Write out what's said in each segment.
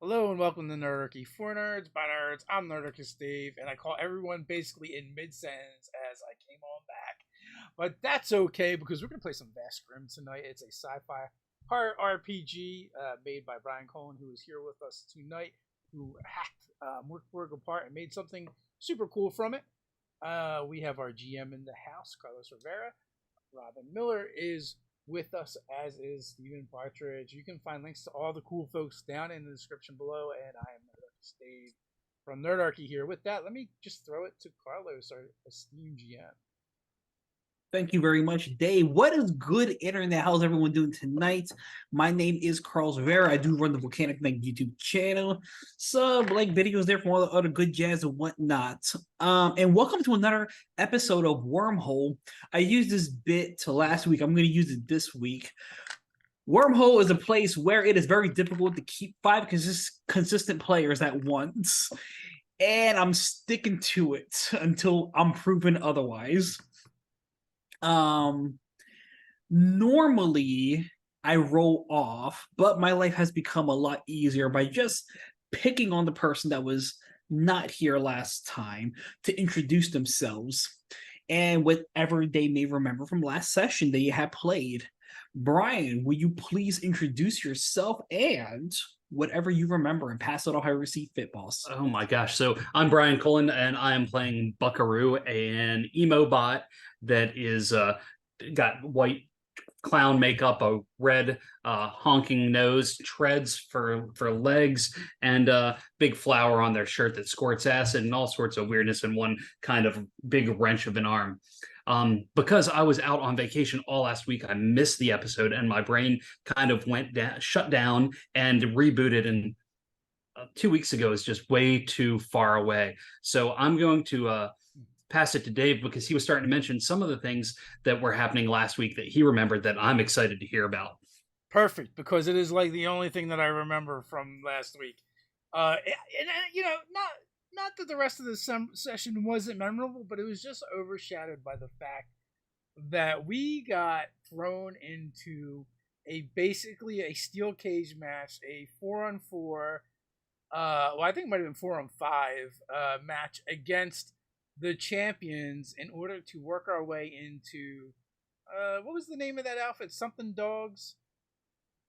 Hello and welcome to Nerdarchy for Nerds by Nerds. I'm Nerdarchy Dave, and I call everyone basically in mid sentence as I came on back. But that's okay because we're gonna play some Vast Grimm tonight. It's a sci-fi horror RPG made by Brian Cohen, who is here with us tonight, who hacked Mork Borg apart and made something super cool from it. We have our GM in the house, Carlos Rivera. Robin Miller is with us, as is Stephen Partridge. You can find links to all the cool folks down in the description below. And I am Steve from Nerdarchy here. With that, let me just throw it to Carlos, our esteemed GM. Thank you very much, Dave. What is good, internet? How's everyone doing tonight? My name is Carlos Rivera. I do run the Volcanic Night YouTube channel. Sub, like videos there from all the other good jazz and whatnot. And welcome to another episode of Wormhole. I used this bit to last week. I'm going to use it this week. Wormhole is a place where it is very difficult to keep five consistent players at once. And I'm sticking to it until I'm proven otherwise. Normally I roll off, but my life has become a lot easier by just picking on the person that was not here last time to introduce themselves and whatever they may remember from last session they had played. Brian, will you please introduce yourself and whatever you remember and pass it off how you see fit, boss? Oh my gosh. So I'm Brian Cullen and I am playing Buckaroo, an emo bot that is got white clown makeup, a red honking nose, treads for legs, and a big flower on their shirt that squirts acid and all sorts of weirdness in one kind of big wrench of an arm. Because I was out on vacation all last week, I missed the episode and my brain kind of went down, shut down and rebooted, and 2 weeks ago is just way too far away. So I'm going to pass it to Dave because he was starting to mention some of the things that were happening last week that he remembered that I'm excited to hear about. Perfect, because it is like the only thing that I remember from last week. And you know, not that the rest of the session wasn't memorable, but it was just overshadowed by the fact that we got thrown into basically a steel cage match, a 4-on-4. Well, I think it might have been 4-on-5 match against the champions in order to work our way into what was the name of that outfit? Something Dogs,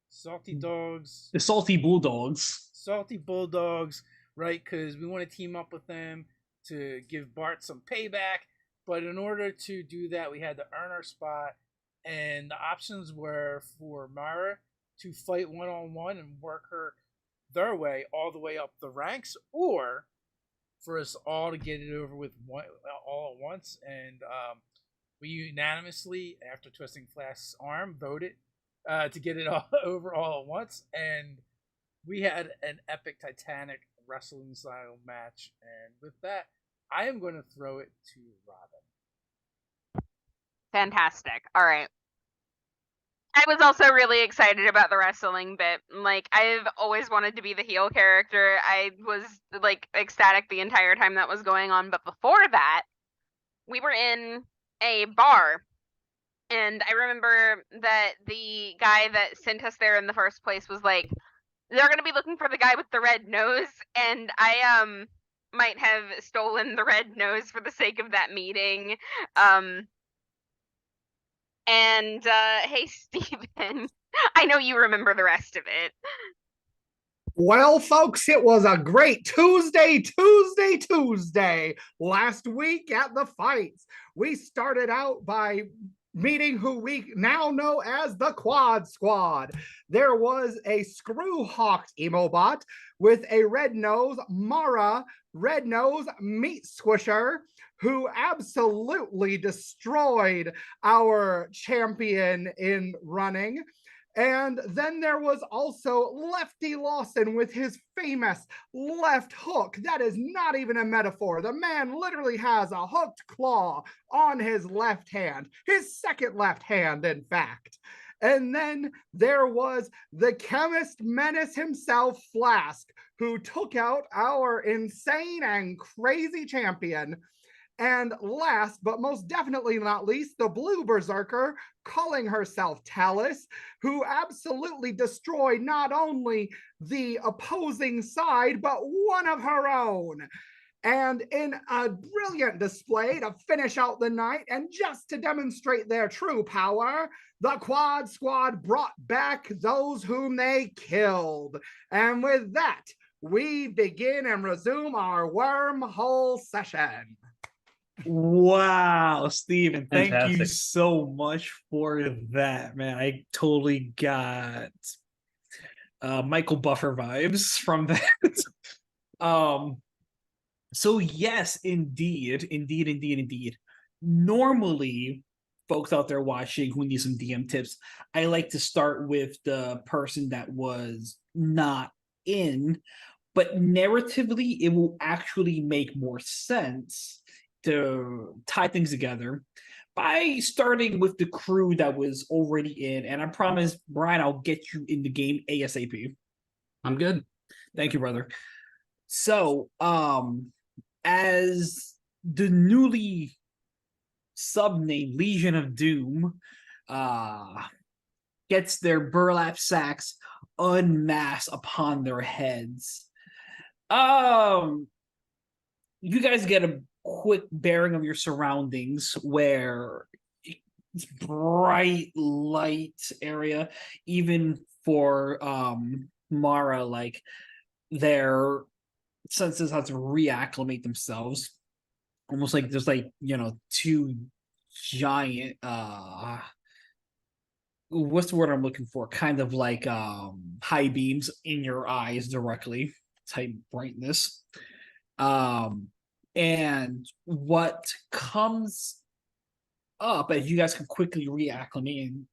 Salty Dogs, The Salty Bulldogs. Salty Bulldogs, right? Because we want to team up with them to give Bart some payback. But in order to do that, we had to earn our spot, and the options were for Mara to fight one-on-one and work her their way all the way up the ranks, or for us all to get it over with all at once. And we unanimously, after twisting Flash's arm, voted to get it all over all at once. And we had an epic Titanic wrestling style match. And with that, I am going to throw it to Robin. Fantastic. All right. I was also really excited about the wrestling bit. Like, I've always wanted to be the heel character. I was, like, ecstatic the entire time that was going on. But before that, we were in a bar. And I remember that the guy that sent us there in the first place was like, they're going to be looking for the guy with the red nose. And I might have stolen the red nose for the sake of that meeting. And hey, Steven, I know you remember the rest of it. Well, folks, it was a great Tuesday last week at the fights. We started out by meeting who we now know as the Quad Squad. There was a screw-hawked emobot with a red nose, Mara, red nose meat squisher, who absolutely destroyed our champion in running. And then there was also Lefty Lawson with his famous left hook. That is not even a metaphor. The man literally has a hooked claw on his left hand, his second left hand, in fact. And then there was the chemist menace himself, Flask, who took out our insane and crazy champion. And last, but most definitely not least, the blue berserker, calling herself Talus, who absolutely destroyed not only the opposing side, but one of her own. And in a brilliant display to finish out the night and just to demonstrate their true power, the Quad Squad brought back those whom they killed. And with that, we begin and resume our wormhole session. Wow, Steven, thank you Fantastic. so much for that, man. I totally got Michael Buffer vibes from that. So yes, indeed. Normally, folks out there watching who need some DM tips, I like to start with the person that was not in, but narratively, it will actually make more sense to tie things together by starting with the crew that was already in. And I promise, Brian, I'll get you in the game ASAP. I'm good. Thank you, brother. So, as the newly subnamed Legion of Doom gets their burlap sacks unmasked upon their heads, you guys get a quick bearing of your surroundings where it's bright light area, even for Mara, like their senses have to reacclimate themselves, almost like there's like, you know, two giant what's the word I'm looking for, kind of like high beams in your eyes directly type brightness. And what comes up as you guys can quickly reacclimate and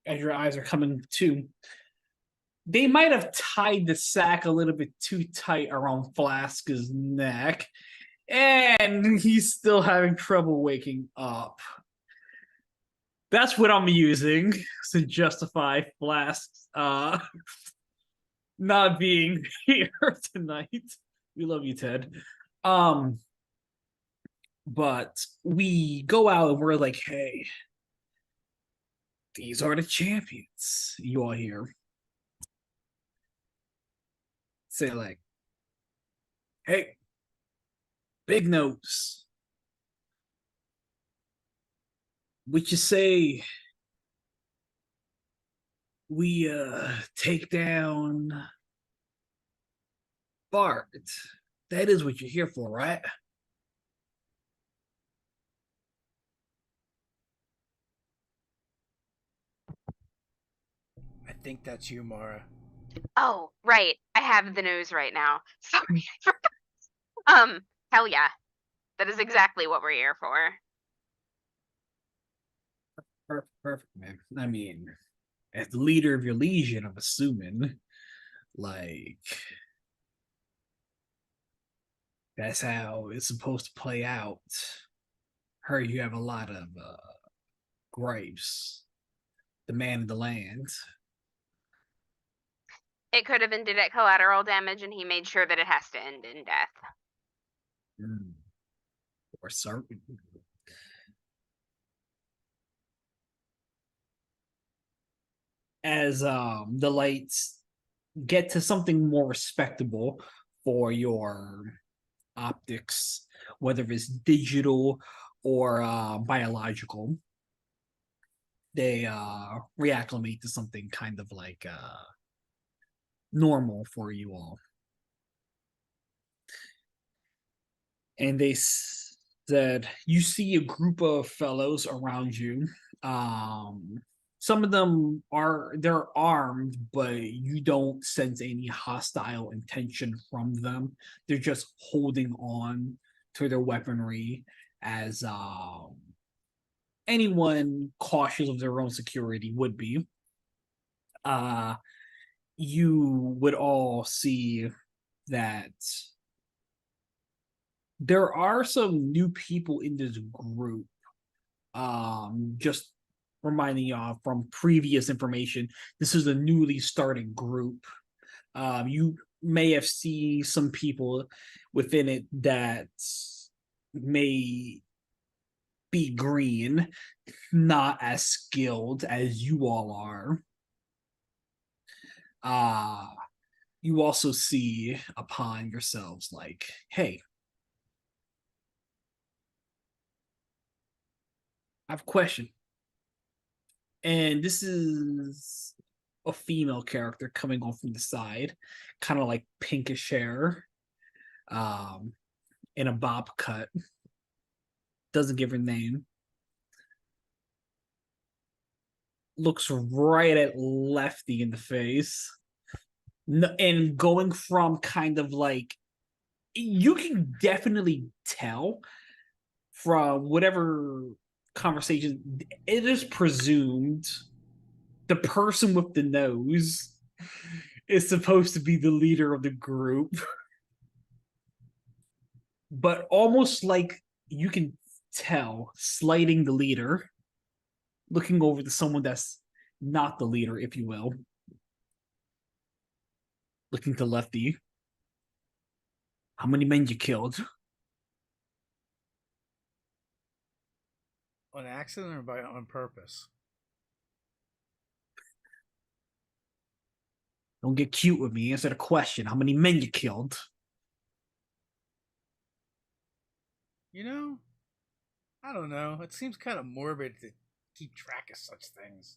as your eyes are coming to, they might have tied the sack a little bit too tight around Flask's neck, and he's still having trouble waking up. That's what I'm using to justify Flask's not being here tonight. We love you, Ted. But we go out and we're like, hey, these are the champions you all hear. Say like, hey, Big Nose, would you say we take down Bart? That is what you're here for, right? I think that's you, Mara. Oh, right. I have the news right now. Sorry. Hell yeah. That is exactly what we're here for. Perfect, man. I mean, as the leader of your legion, I'm assuming, like, that's how it's supposed to play out. Heard you have a lot of gripes. The man of the land. It could have ended at collateral damage, and he made sure that it has to end in death. Or certain. As the lights get to something more respectable for your optics, whether it's digital or biological, they reacclimate to something kind of like normal for you all. And they said, you see a group of fellows around you. Some of them they're armed, but you don't sense any hostile intention from them. They're just holding on to their weaponry as anyone cautious of their own security would be. You would all see that there are some new people in this group. Just reminding y'all from previous information, this is a newly started group. You may have seen some people within it that may be green, not as skilled as you all are. You also see upon yourselves like, hey, I have a question. And this is a female character coming on from the side, kind of like pinkish hair, in a bob cut. Doesn't give her name. Looks right at Lefty in the face. And going from kind of like, you can definitely tell from whatever conversation, it is presumed the person with the nose is supposed to be the leader of the group. But almost like you can tell, slighting the leader, looking over to someone that's not the leader, if you will. Looking to Lefty. How many men you killed? On accident or on purpose? Don't get cute with me. Answer the question. How many men you killed? You know, I don't know. It seems kind of morbid to keep track of such things.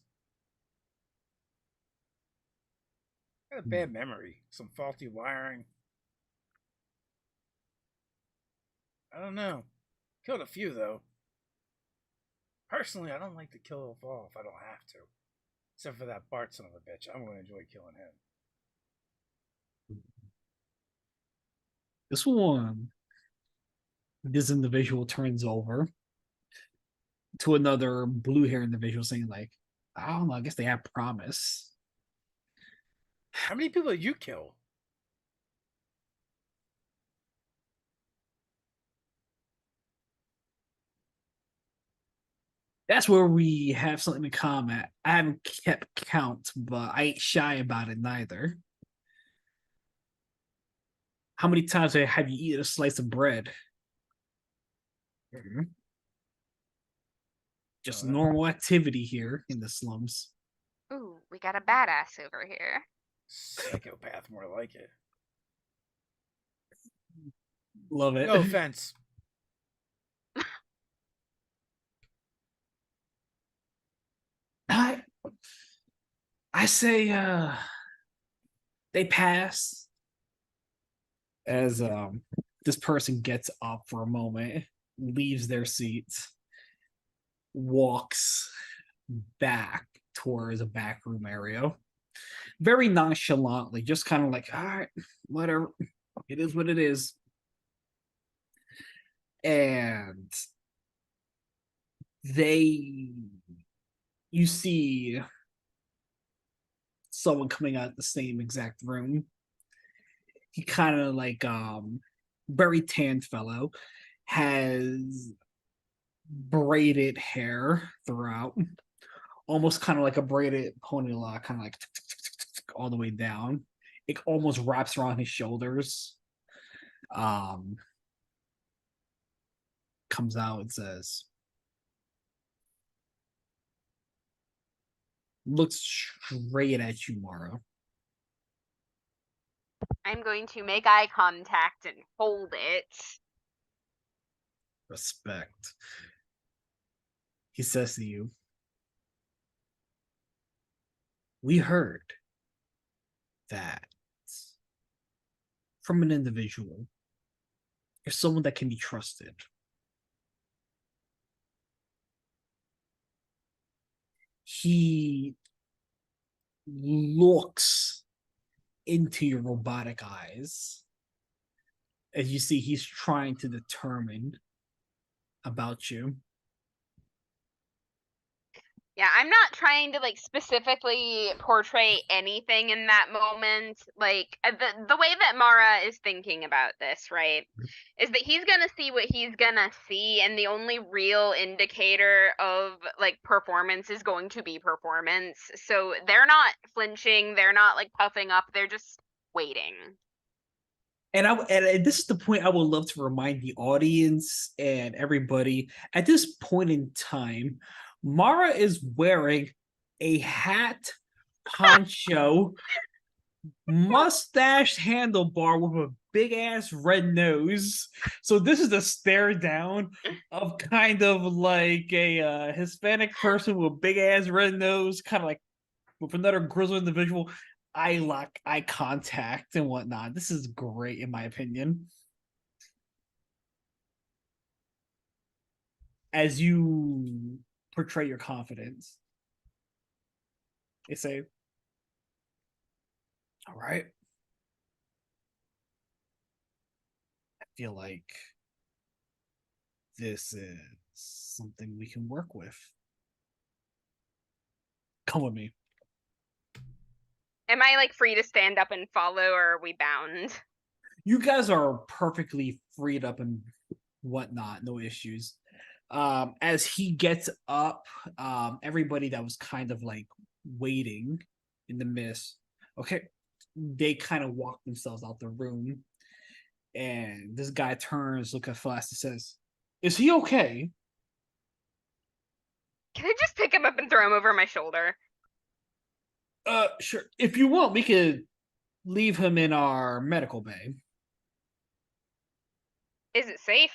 I had a bad memory. Some faulty wiring. I don't know. Killed a few, though. Personally, I don't like to kill a all if I don't have to. Except for that Bart son of a bitch. I'm going to enjoy killing him. This individual turns over to another blue hair individual saying like, I don't know, I guess they have promise. How many people did you kill? That's where we have something in common. I haven't kept count, but I ain't shy about it neither. How many times have you eaten a slice of bread? Just normal activity here in the slums. Ooh, we got a badass over here. Psychopath, more like it. Love it. No offense. I say they pass as this person gets up for a moment, leaves their seats, walks back towards a back room area very nonchalantly, just kind of like, all right, whatever, it is what it is. And you see someone coming out of the same exact room. He kind of like very tanned fellow, has braided hair throughout, almost kind of like a braided ponytail, kind of like all the way down. It almost wraps around his shoulders. Comes out and says, looks straight at you, Mara. I'm going to make eye contact and hold it. Respect. He says to you, we heard that from an individual, you're someone that can be trusted. He looks into your robotic eyes. As you see, he's trying to determine about you. Yeah, I'm not trying to like specifically portray anything in that moment. Like the way that Mara is thinking about this, right, is that he's gonna see what he's gonna see, and the only real indicator of like performance is going to be performance. So they're not flinching, they're not like puffing up, they're just waiting. And this is the point I would love to remind the audience and everybody. At this point in time, Mara is wearing a hat, poncho, mustache handlebar with a big ass red nose. So this is a stare down of kind of like a Hispanic person with a big ass red nose, kind of like with another grizzled individual. I lock eye contact and whatnot. This is great in my opinion. As you portray your confidence, they say, "All right, I feel like this is something we can work with. Come with me." Am I like free to stand up and follow, or are we bound? You guys are perfectly freed up and whatnot, no issues. As he gets up, everybody that was kind of like waiting in the mist, okay, they kind of walk themselves out the room, and this guy turns, look at Flask, and says, "Is he okay?" Can I just pick him up and throw him over my shoulder? Sure. If you want, we could leave him in our medical bay. Is it safe?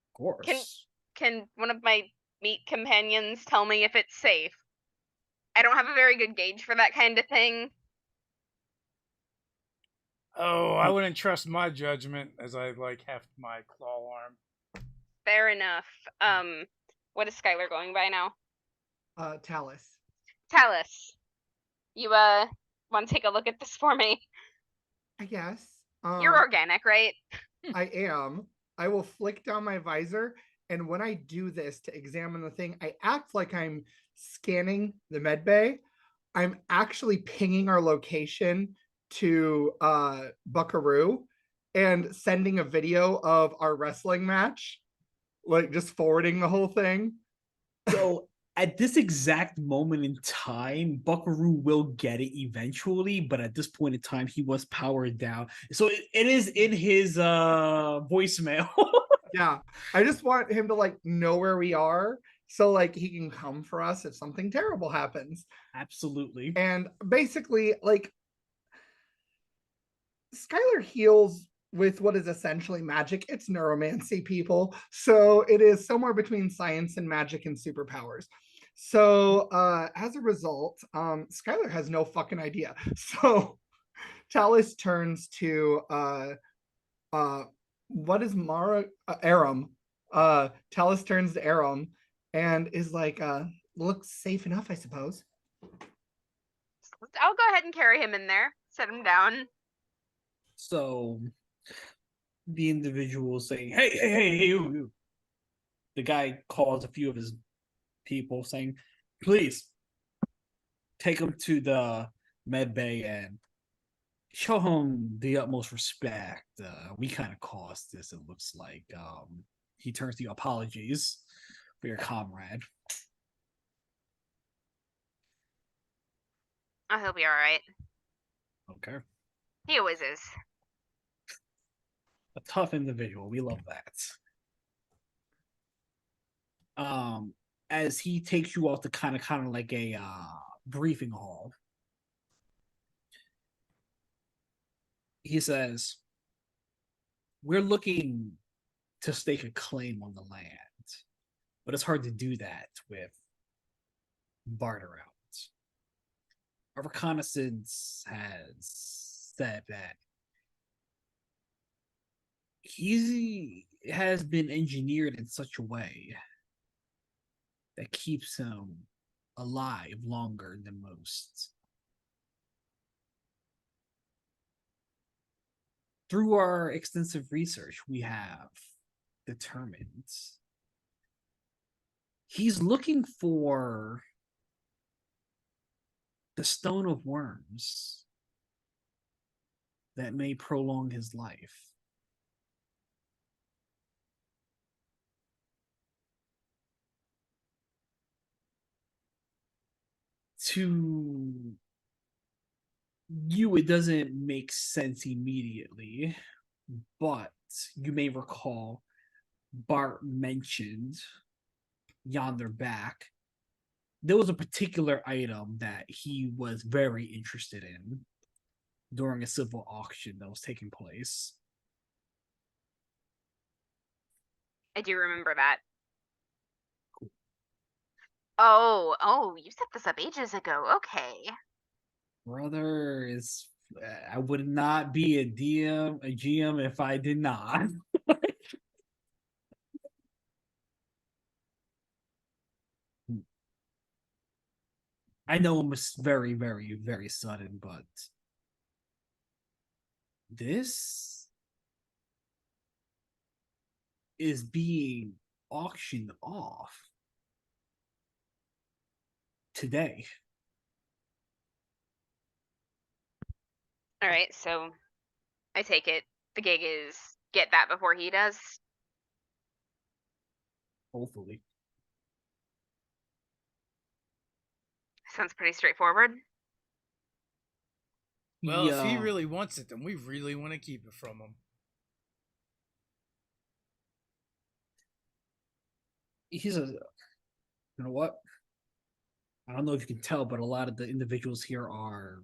Of course. Can one of my meat companions tell me if it's safe? I don't have a very good gauge for that kind of thing. Oh, I wouldn't trust my judgment as I like heft my claw arm. Fair enough. What is Skylar going by now? Talus. Talus, you want to take a look at this for me? I guess. You're organic, right? I am. I will flick down my visor, and when I do this to examine the thing, I act like I'm scanning the med bay. I'm actually pinging our location to Buckaroo and sending a video of our wrestling match, like just forwarding the whole thing. So at this exact moment in time, Buckaroo will get it eventually, but at this point in time, he was powered down. So it is in his voicemail. Yeah, I just want him to like know where we are, so like he can come for us if something terrible happens. Absolutely. And basically, like Skylar heals with what is essentially magic. It's neuromancy, people. So it is somewhere between science and magic and superpowers. So as a result, Skylar has no fucking idea. So Talus turns to what is Mara? Aram. Talus turns to Aram and is like, looks safe enough, I suppose. I'll go ahead and carry him in there. Set him down. So the individual saying, hey, you. The guy calls a few of his people saying, please take him to the med bay and show him the utmost respect. We kind of caused this, it looks like. He turns to you, apologies for your comrade. I hope you're alright. Okay. He always is. A tough individual. We love that. As he takes you off to kind of like a briefing hall, he says, we're looking to stake a claim on the land, but it's hard to do that with barter out. Our reconnaissance has said that he has been engineered in such a way that keeps him alive longer than most. Through our extensive research, we have determined he's looking for the stone of worms that may prolong his life. To it doesn't make sense immediately, but you may recall Bart mentioned yonder back. There was a particular item that he was very interested in during a civil auction that was taking place. I do remember that. Oh, you set this up ages ago. Okay. Brother is. I would not be a GM if I did not. I know it was very, very, very sudden, but this is being auctioned off today. All right, so I take it the gig is get that before he does. Hopefully. Sounds pretty straightforward. Well, if he really wants it, then we really want to keep it from him. He's a. You know what? I don't know if you can tell, but a lot of the individuals here are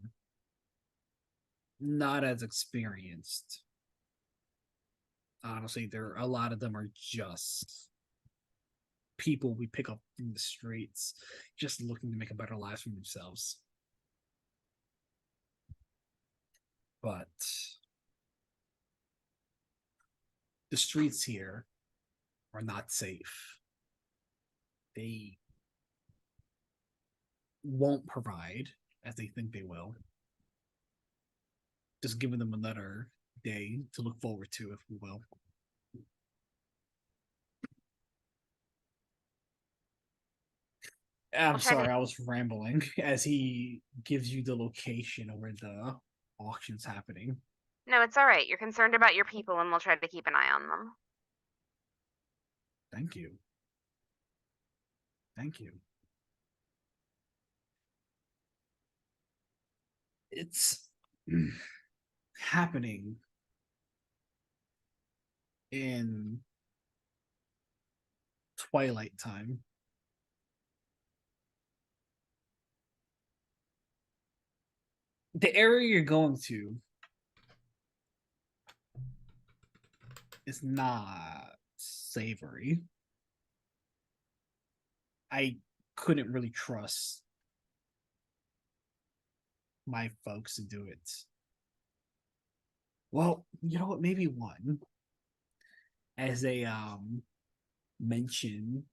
not as experienced. Honestly, a lot of them are just people we pick up in the streets, just looking to make a better life for themselves. But the streets here are not safe. They won't provide as they think they will. Just giving them another day to look forward to, if we will. I'm sorry, I was rambling as he gives you the location of where the auction's happening. No, it's all right. You're concerned about your people, and we'll try to keep an eye on them. Thank you. Thank you. It's happening in twilight time. The area you're going to is not savory. I couldn't really trust my folks to do it. Well, you know what? Maybe one. As they mention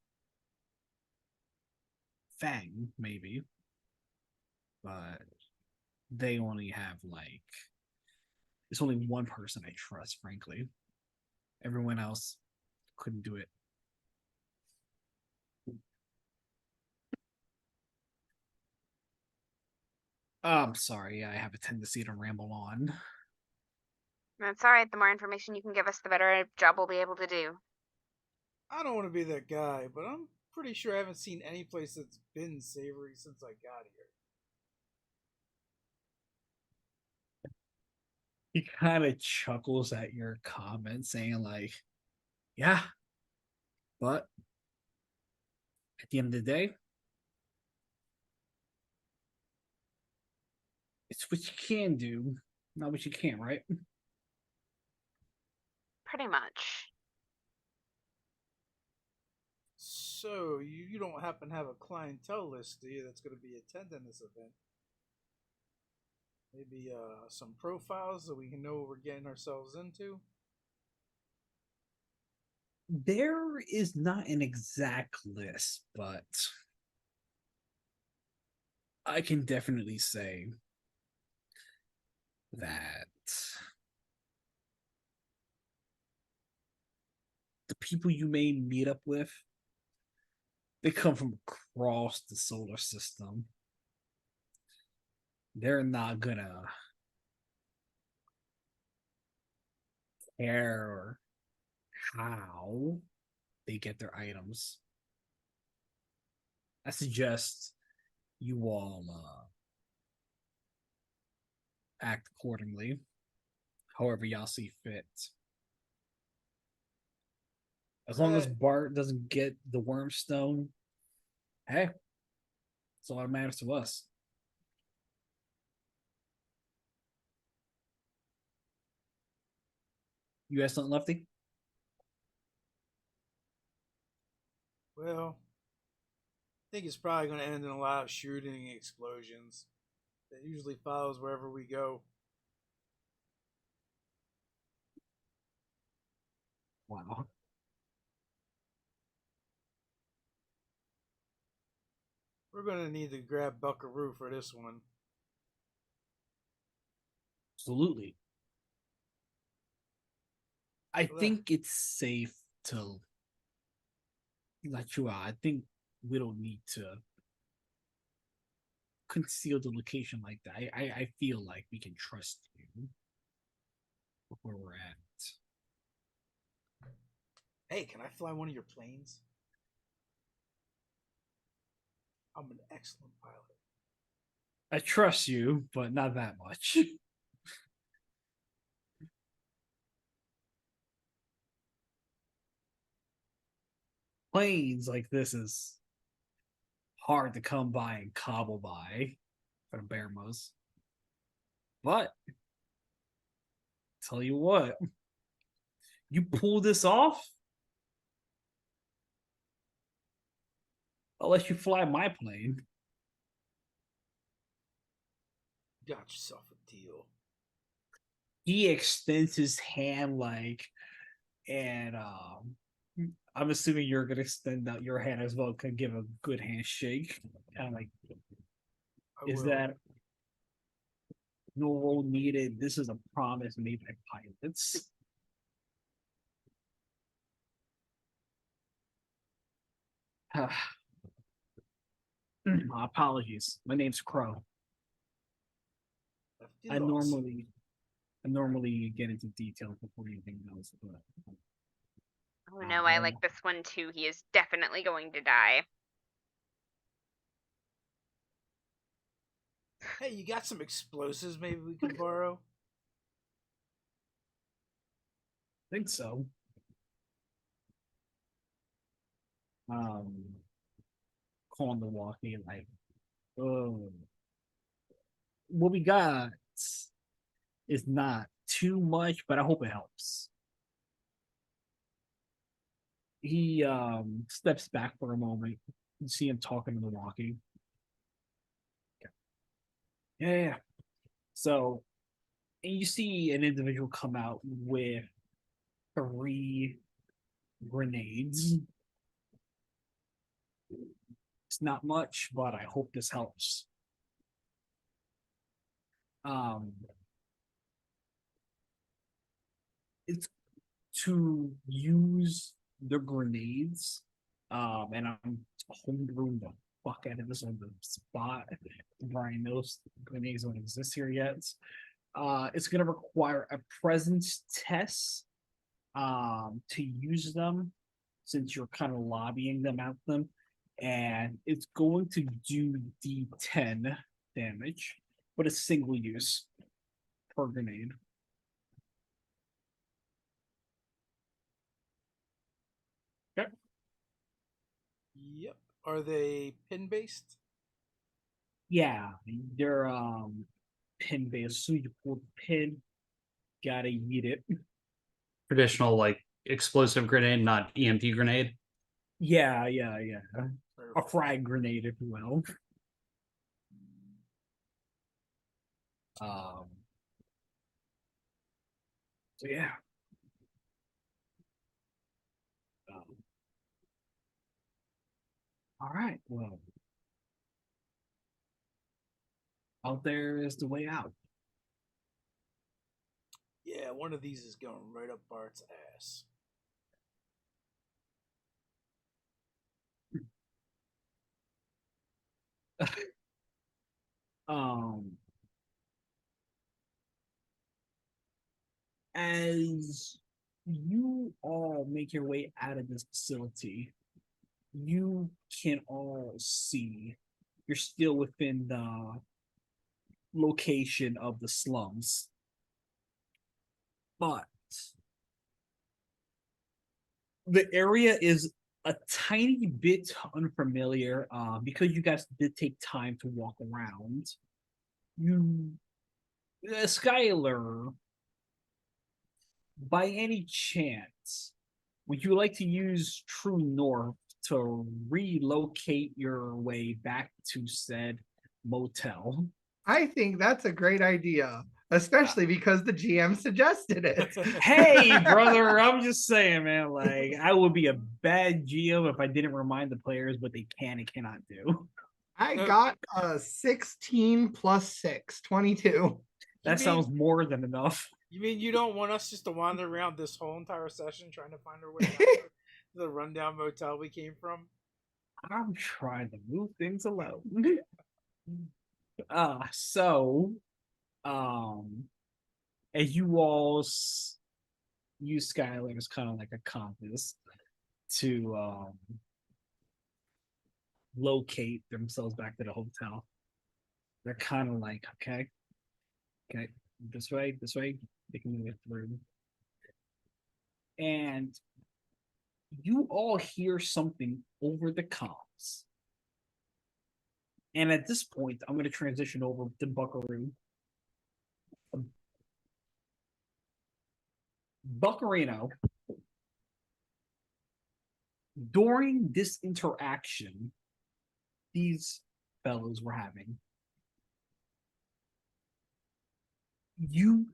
Fang, maybe. But they only have it's only one person I trust, frankly. Everyone else couldn't do it. I'm sorry, I have a tendency to ramble on. That's all right. The more information you can give us, the better job we'll be able to do. I don't want to be that guy, but I'm pretty sure I haven't seen any place that's been savory since I got here. He kind of chuckles at your comment, saying yeah, but at the end of the day, it's what you can do, not what you can't, right? Pretty much. So, you don't happen to have a clientele list, do you, that's going to be attending this event? Maybe some profiles so we can know what we're getting ourselves into? There is not an exact list, but I can definitely say that the people you may meet up with, they come from across the solar system. They're not gonna care how they get their items. I suggest you all act accordingly, however y'all see fit. As long as Bart doesn't get the worm stone, hey, that's all that matters to us. You have something, Lefty? Well, I think it's probably going to end in a lot of shooting and explosions. That usually follows wherever we go. Wow. We're going to need to grab Buckaroo for this one. Absolutely. I think it's safe to let you out. I think we don't need to conceal the location like that. I feel like we can trust you where we're at. Hey, can I fly one of your planes? I'm an excellent pilot. I trust you, but not that much. Planes like this is hard to come by and cobble by for the Baremos. But tell you what, you pull this off, I'll let you fly my plane. Got yourself a deal. He extends his hand and I'm assuming you're gonna extend out your hand as well, can give a good handshake. Kind of like, is that no role needed? This is a promise made by pilots. My apologies. My name's Crow. I normally get into details before anything else, but Oh no, I like this one too. He is definitely going to die. Hey, you got some explosives maybe we can borrow? I think so. Calling the walkie like, oh, what we got is not too much, but I hope it helps. He steps back for a moment. You see him talking to the walkie. Yeah. So, and you see an individual come out with 3 grenades. It's not much, but I hope this helps. It's to use the grenades, and I'm homebrewing the fuck out of this on the spot. Brian knows grenades don't exist here yet. It's gonna require a presence test to use them, since you're kind of lobbying them at them, and it's going to do D10 damage, but it's single use per grenade. Okay. Yep. Are they pin based? Yeah, they're pin based. So you pull the pin, gotta eat it. Traditional like explosive grenade, not EMP grenade. Yeah. A frag grenade, if you will. So yeah. All right. Well, out there is the way out. Yeah, one of these is going right up Bart's ass. As you all make your way out of this facility, you can all see you're still within location of the slums. But the area is a tiny bit unfamiliar because you guys did take time to walk around. Skylar, by any chance, would you like to use True North to relocate your way back to said motel? I think that's a great idea, especially because the GM suggested it. Hey, brother, I'm just saying, man. Like, I would be a bad GM if I didn't remind the players what they can and cannot do. I got a 16 plus 6, 22. That sounds more than enough. You mean you don't want us just to wander around this whole entire session trying to find our way back to the rundown motel we came from? I'm trying to move things along. So, as you all use Skylar as kind of like a compass to locate themselves back to the hotel, they're kind of like, okay, this way, they can move it through. And you all hear something over the comms. And at this point, I'm going to transition over to Buckaroo. Buckarino, during this interaction these fellows were having, you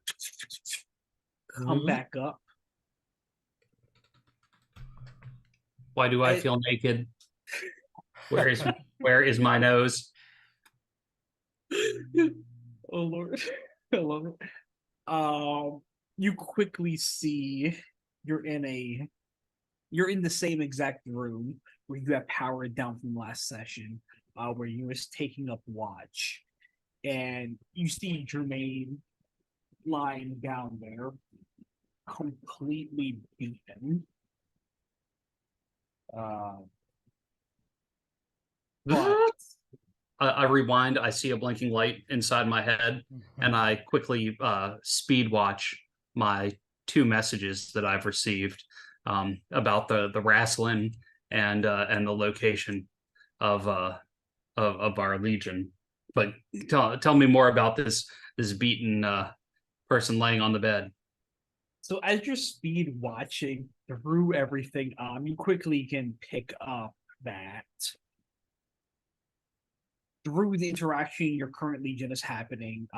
come back up. Why do I feel naked? Where is my nose? Oh Lord. I love it. You quickly see you're in the same exact room where you have powered down from last session, where you was taking up watch. And you see Jermaine lying down there, completely beaten. But I rewind. I see a blinking light inside my head, and I quickly speed watch my 2 messages that I've received about the wrestling and the location of our legion. But tell me more about this beaten person laying on the bed. So as you're speed watching through everything, you quickly can pick up that through the interaction your current legion is happening,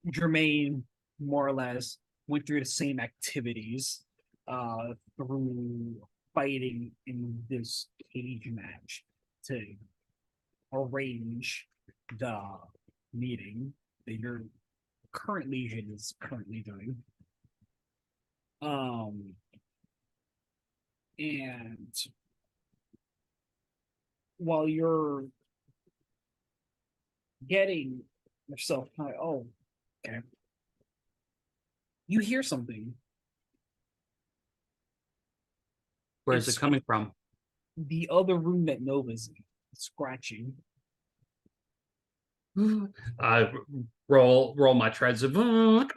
Jermaine more or less went through the same activities through fighting in this cage match to arrange the meeting that your current legion is currently doing. And while you're getting yourself kind of, oh, okay, you hear something. Where's it coming from? The other room that Nova's in, scratching. I roll my treads of and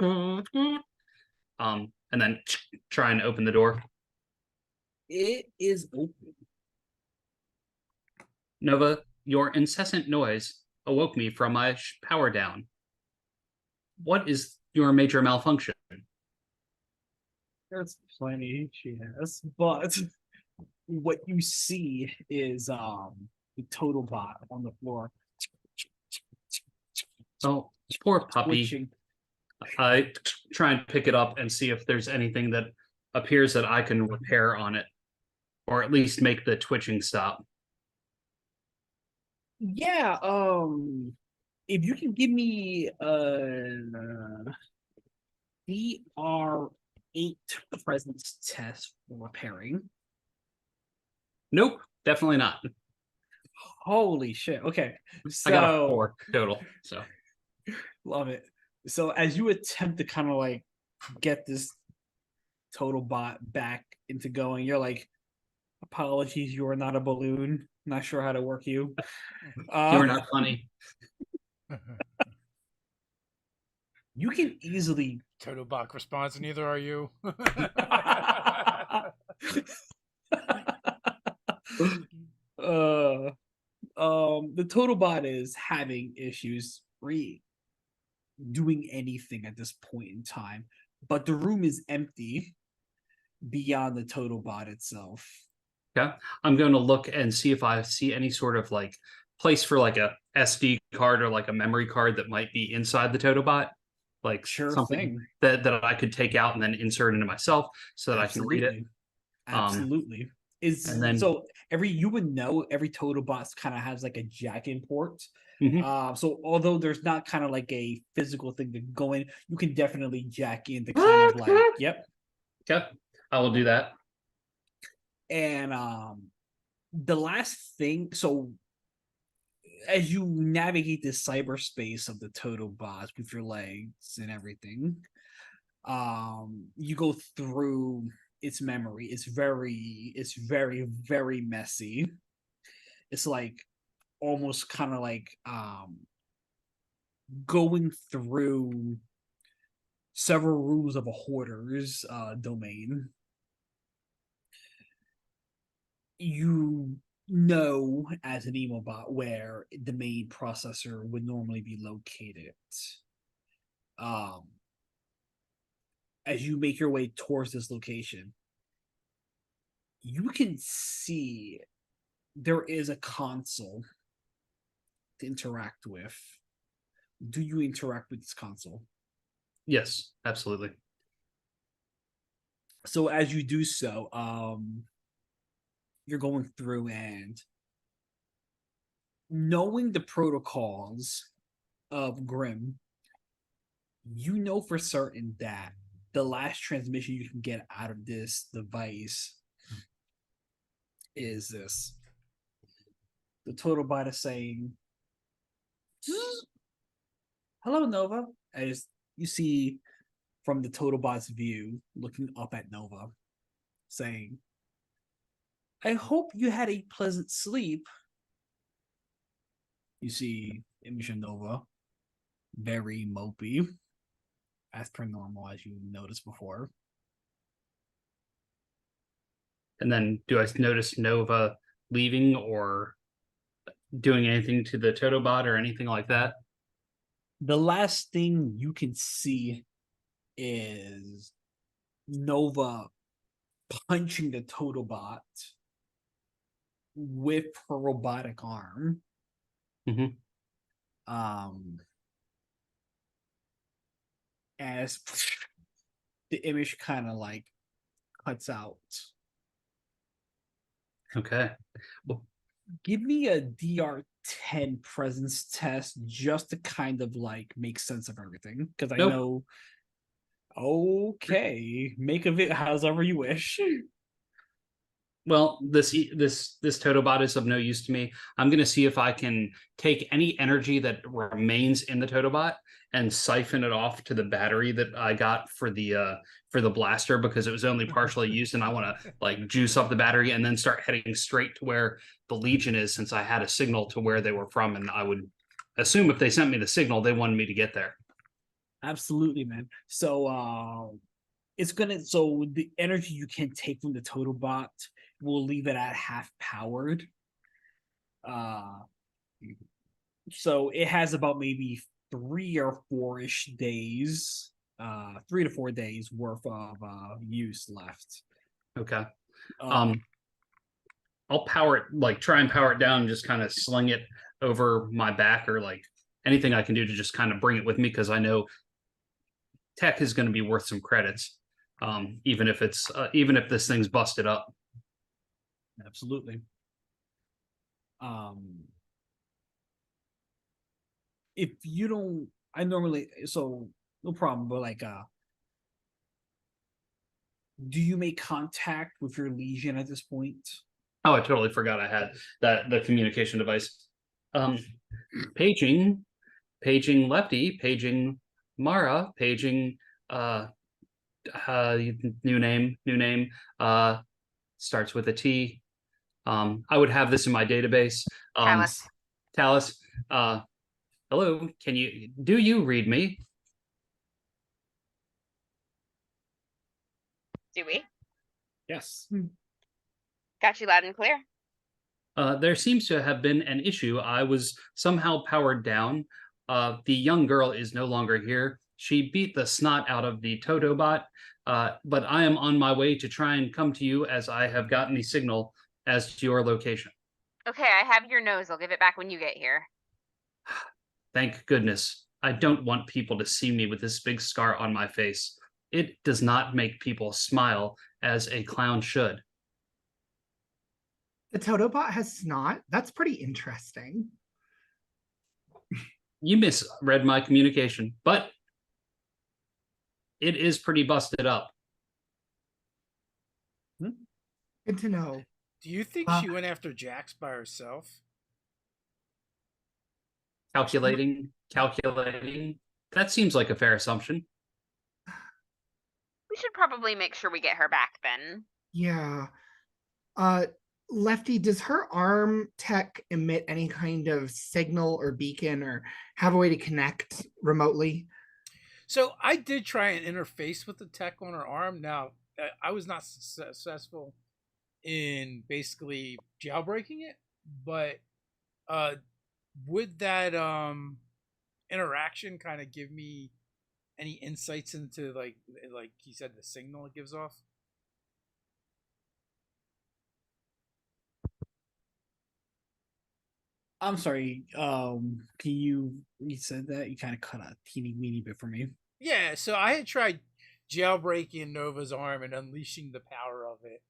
then try and open the door. It is open. Nova, your incessant noise awoke me from my power down. What is your major malfunction? There's plenty she has, but what you see is the total bot on the floor. Oh, poor puppy. Twitching. I try and pick it up and see if there's anything that appears that I can repair on it, or at least make the twitching stop. Yeah, if you can give me DR8 presence test for repairing. Nope, definitely not. Holy shit. Okay. So I got a 4 total. So love it. So as you attempt to kind of like get this total bot back into going, you're like, apologies, you are not a balloon. Not sure how to work you. You're not funny. You can easily. Totobok responds, neither are you. The Totobot is having issues doing anything at this point in time, but the room is empty beyond the Totobot itself. Okay. I'm going to look and see if I see any sort of like place for like a SD card or like a memory card that might be inside the Totobot. Like Sure something thing. that I could take out and then insert into myself so that I can read it. Absolutely. And then So you would know every Totobot kind of has like a jack in port. So although there's not kind of like a physical thing to go in, you can definitely jack in to kind of like, yep. Okay. I will do that. And the last thing, so as you navigate this cyberspace of the Totobots with your legs and everything, you go through its memory. It's very, very messy. It's like almost kind of like going through several rooms of a hoarder's domain. You know as an emobot where the main processor would normally be located. As you make your way towards this location, you can see there is a console to interact with. Do you interact with this console? Yes, absolutely. So as you do so, you're going through and knowing the protocols of Grimm, you know for certain that the last transmission you can get out of this device is this. The Totobot is saying, "Hello, Nova." As you see from the Totobot's view, looking up at Nova, saying, "I hope you had a pleasant sleep." You see image of Nova, very mopey, as per normal, as you noticed before. And then do I notice Nova leaving or doing anything to the Totobot or anything like that? The last thing you can see is Nova punching the Totobot with her robotic arm. As the image kind of like cuts out. Okay. Well, give me a DR10 presence test just to kind of like make sense of everything. Because I know. Okay. Make of it however you wish. Well, this Totobot is of no use to me. I'm going to see if I can take any energy that remains in the Totobot and siphon it off to the battery that I got for the blaster, because it was only partially used, and I want to like juice up the battery and then start heading straight to where the Legion is, since I had a signal to where they were from, and I would assume if they sent me the signal, they wanted me to get there. Absolutely, man. So so the energy you can take from the Totobot, we'll leave it at half powered. So it has about maybe 3 or 4-ish days, 3 to 4 days worth of use left. Okay. I'll power it, like try and power it down and just kind of sling it over my back, or like anything I can do to just kind of bring it with me, because I know tech is going to be worth some credits, even if this thing's busted up. Absolutely. If you don't, I normally, so no problem, but like, do you make contact with your Legion at this point? Oh, I totally forgot I had the communication device. Paging Lefty, paging Mara, paging new name, starts with a T. I would have this in my database. Talus. Talus, hello, do you read me? Do we? Yes. Got you loud and clear. There seems to have been an issue. I was somehow powered down. The young girl is no longer here. She beat the snot out of the Totobot, but I am on my way to try and come to you as I have gotten the signal as to your location. Okay, I have your nose. I'll give it back when you get here. Thank goodness. I don't want people to see me with this big scar on my face. It does not make people smile as a clown should. The Totobot has snot. That's pretty interesting. You misread my communication, but it is pretty busted up. Good to know. Do you think she went after Jax by herself? Calculating. That seems like a fair assumption. We should probably make sure we get her back then. Yeah. Lefty, does her arm tech emit any kind of signal or beacon or have a way to connect remotely? So I did try and interface with the tech on her arm. Now, I was not successful in basically jailbreaking it, but would that interaction kind of give me any insights into like he said, the signal it gives off? I'm sorry. Can you said that? You kind of cut a teeny weeny bit for me. Yeah, so I had tried jailbreaking Nova's arm and unleashing the power of it.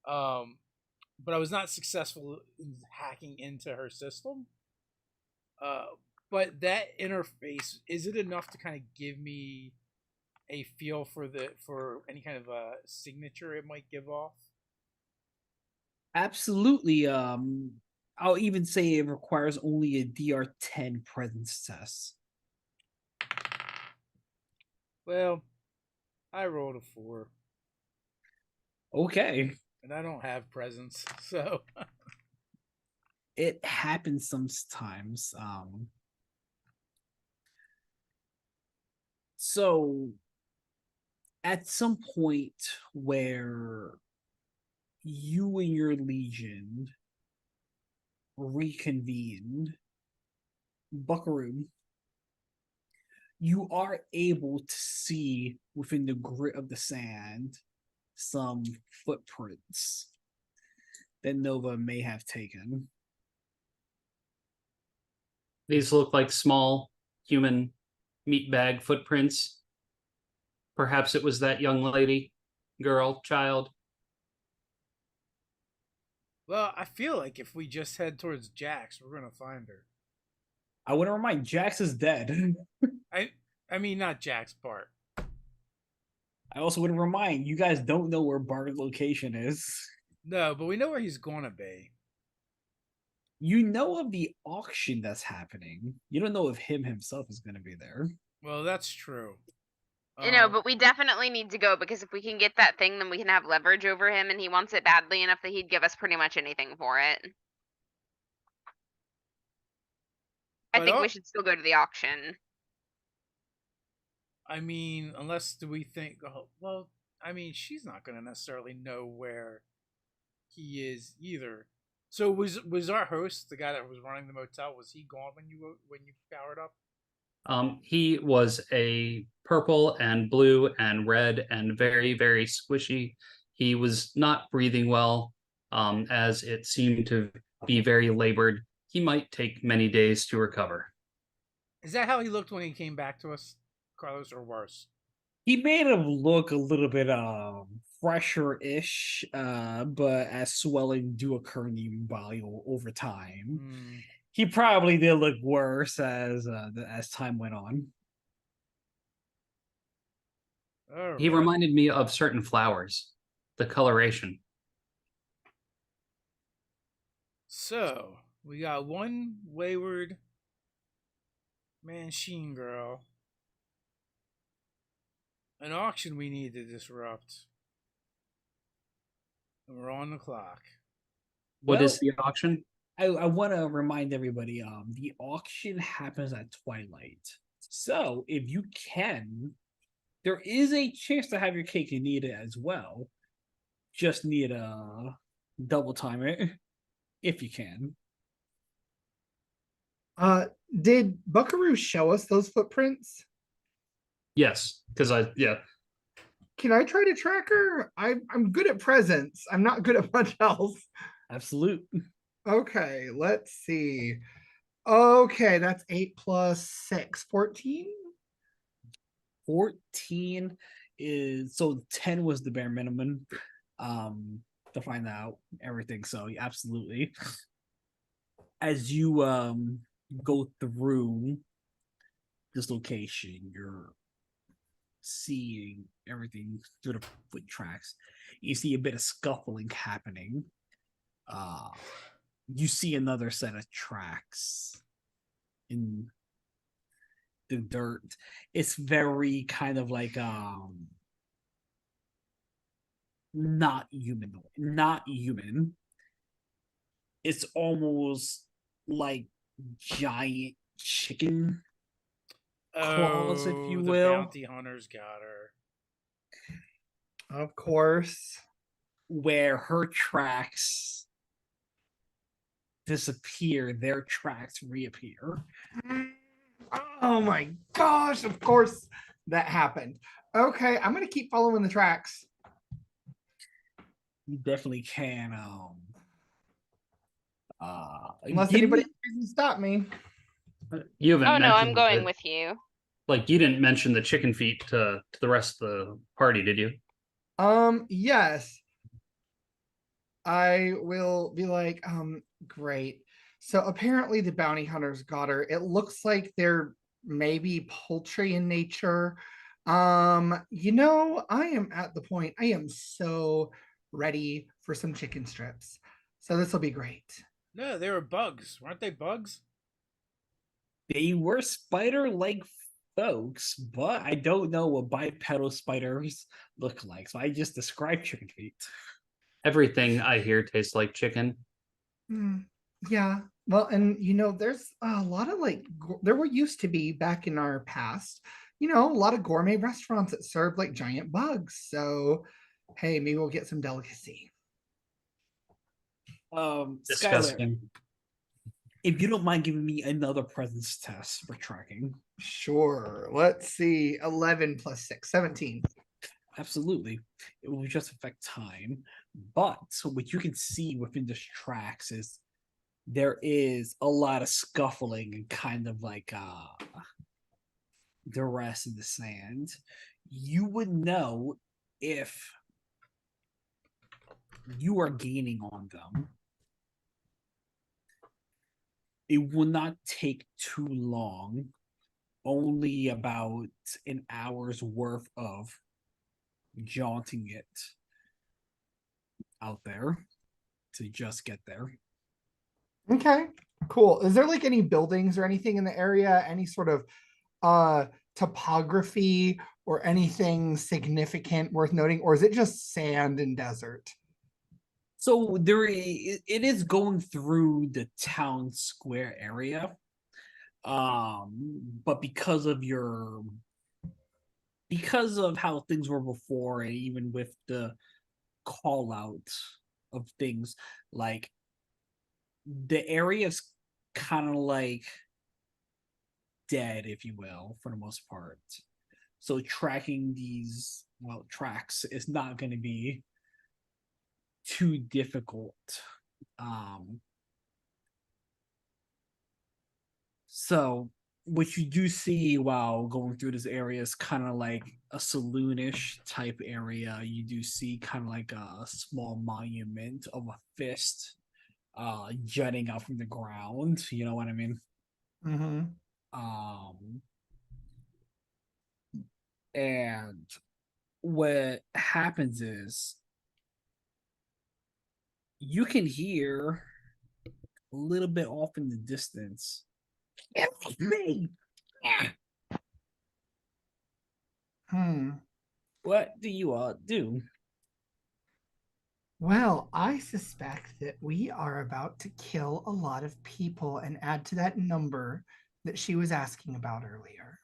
But I was not successful in hacking into her system. But that interface, is it enough to kind of give me a feel for any kind of a signature it might give off? Absolutely. I'll even say it requires only a DR10 presence test. Well, I rolled a 4. Okay. And I don't have presence, so it happens sometimes. So at some point where you and your legion reconvened, Buckaroo, you are able to see within the grit of the sand some footprints that Nova may have taken. These look like small human meat bag footprints. Perhaps it was that young lady, girl, child. Well, I feel like if we just head towards Jax, we're gonna find her. I want to remind Jax is dead. I mean not Jax, Bart. I also want to remind you guys don't know where Bart's location is. No, but we know where he's gonna be. You know of the auction that's happening. You don't know if him himself is going to be there. Well, that's true. You know, but we definitely need to go because if we can get that thing, then we can have leverage over him, and he wants it badly enough that he'd give us pretty much anything for it. I think we should still go to the auction. I mean, unless do we think? Well, I mean, she's not going to necessarily know where he is either. So was our host, the guy that was running the motel, was he gone when you powered up? He was a purple and blue and red and very, very squishy. He was not breathing well, as it seemed to be very labored. He might take many days to recover. Is that how he looked when he came back to us, Carlos, or worse? He made him look a little bit fresher-ish, but as swelling do occur in the body over time. He probably did look worse as time went on. He reminded me of certain flowers, the coloration. So we got one wayward machine girl, an auction we need to disrupt, and we're on the clock. What is Well, the auction? I want to remind everybody, the auction happens at twilight. So if you can, there is a chance to have your cake and eat it as well. Just need a double time it if you can. Did Buckaroo show us those footprints? Yes, because yeah. Can I try to track her? I'm good at presents. I'm not good at much else. Absolute. Okay, let's see. Okay, that's 8 plus 6, 14. 14 is so 10 was the bare minimum to find out everything. So absolutely. As you go through this location, you're seeing everything through the foot tracks. You see a bit of scuffling happening. You see another set of tracks in the dirt. It's very kind of like not human. It's almost like giant chicken claws, if you The will. bounty hunters got her. Of course. Where her tracks disappear, their tracks reappear. Oh my gosh, of course that happened. Okay, I'm gonna keep following the tracks. You definitely can Unless give anybody me- can stop me. You haven't Oh no, I'm mentioned going that- with you. Like you didn't mention the chicken feet to the rest of the party, did you? Yes. I will be like, great. So apparently the bounty hunters got her. It looks like they're maybe poultry in nature. I am at the point I am so ready for some chicken strips. So this will be great. No, they were bugs. Weren't they bugs? they were spider-like folks, but I don't know what bipedal spiders look like. So I just described chicken feet. Everything I hear tastes like chicken. Yeah. Well, and there's a lot of there were used to be back in our past, a lot of gourmet restaurants that served like giant bugs. So, hey, maybe we'll get some delicacy. Skylar, Disgusting. if you don't mind giving me another presence test for tracking. Sure. Let's see. 11 plus 6, 17. Absolutely. It will just affect time. But what you can see within the tracks is there is a lot of scuffling and kind of like the rest in the sand. You would know if you are gaining on them. It will not take too long, only about an hour's worth of jaunting it out there to just get there. Okay. Cool. Is there like any buildings or anything in the area? Any sort of topography or anything significant worth noting? Or is it just sand and desert? So it is going through the town square area. But because of how things were before, and even with the call out of things, like the area's kind of like dead, if you will, for the most part. So tracking these tracks is not going to be too difficult. So what you do see while going through this area is kind of like a saloonish type area. You do see kind of like a small monument of a fist jutting out from the ground. You know what I mean? Mm-hmm. And what happens is you can hear a little bit off in the distance. It's me. What do you do? Well, I suspect that we are about to kill a lot of people and add to that number that she was asking about earlier.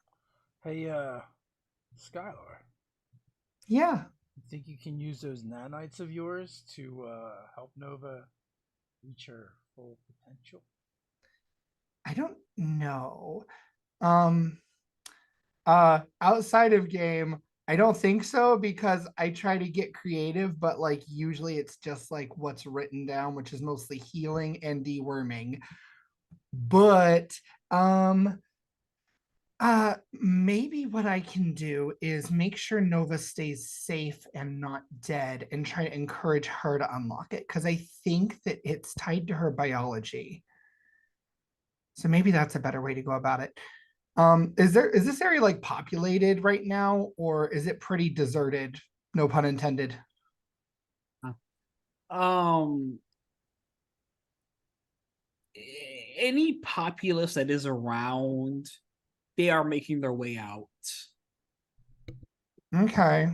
Hey, Skylar, Yeah, you think you can use those nanites of yours to help Nova reach her full potential? I don't know. Um, outside of game, I don't think so because I try to get creative, but like usually it's just like what's written down, which is mostly healing and deworming. But um maybe what I can do is make sure Nova stays safe and not dead and try to encourage her to unlock it because I think that it's tied to her biology. So maybe that's a better way to go about it. Is this area like populated right now, or is it pretty deserted? No pun intended. Um, any populace that is around, they are making their way out. Okay.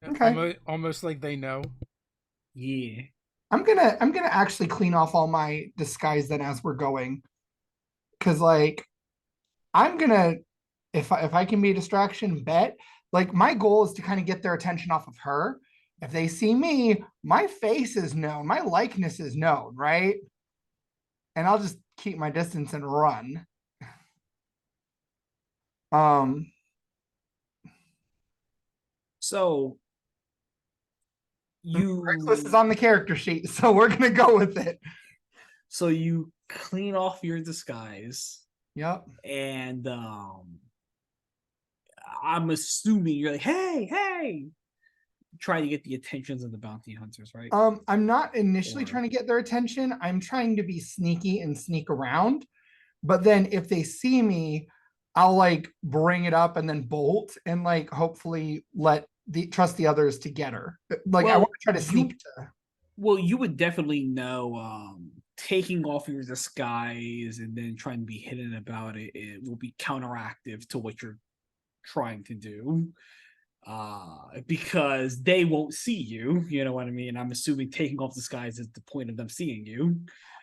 Okay. Almost like they know. Yeah. I'm gonna actually clean off all my disguise then as we're going. Cause like I'm gonna if I can be a distraction, bet. Like my goal is to kind of get their attention off of her. If they see me, my face is known, my likeness is known, right? And I'll just keep my distance and run. Um, So This is you on the character sheet, so we're gonna go with it. so you clean off your disguise, Yep. and I'm assuming you're like, hey, try to get the attentions of the bounty hunters, right? I'm not initially Or trying to get their attention. I'm trying to be sneaky and sneak around. But then if they see me, I'll like bring it up and then bolt and like hopefully let the trust the others to get her. Like I want well, to try to sneak to. you would definitely know taking off your disguise and then trying to be hidden about it, it will be counteractive to what you're trying to do. Because they won't see you, you know what I mean? I'm assuming taking off disguise is the point of them seeing you.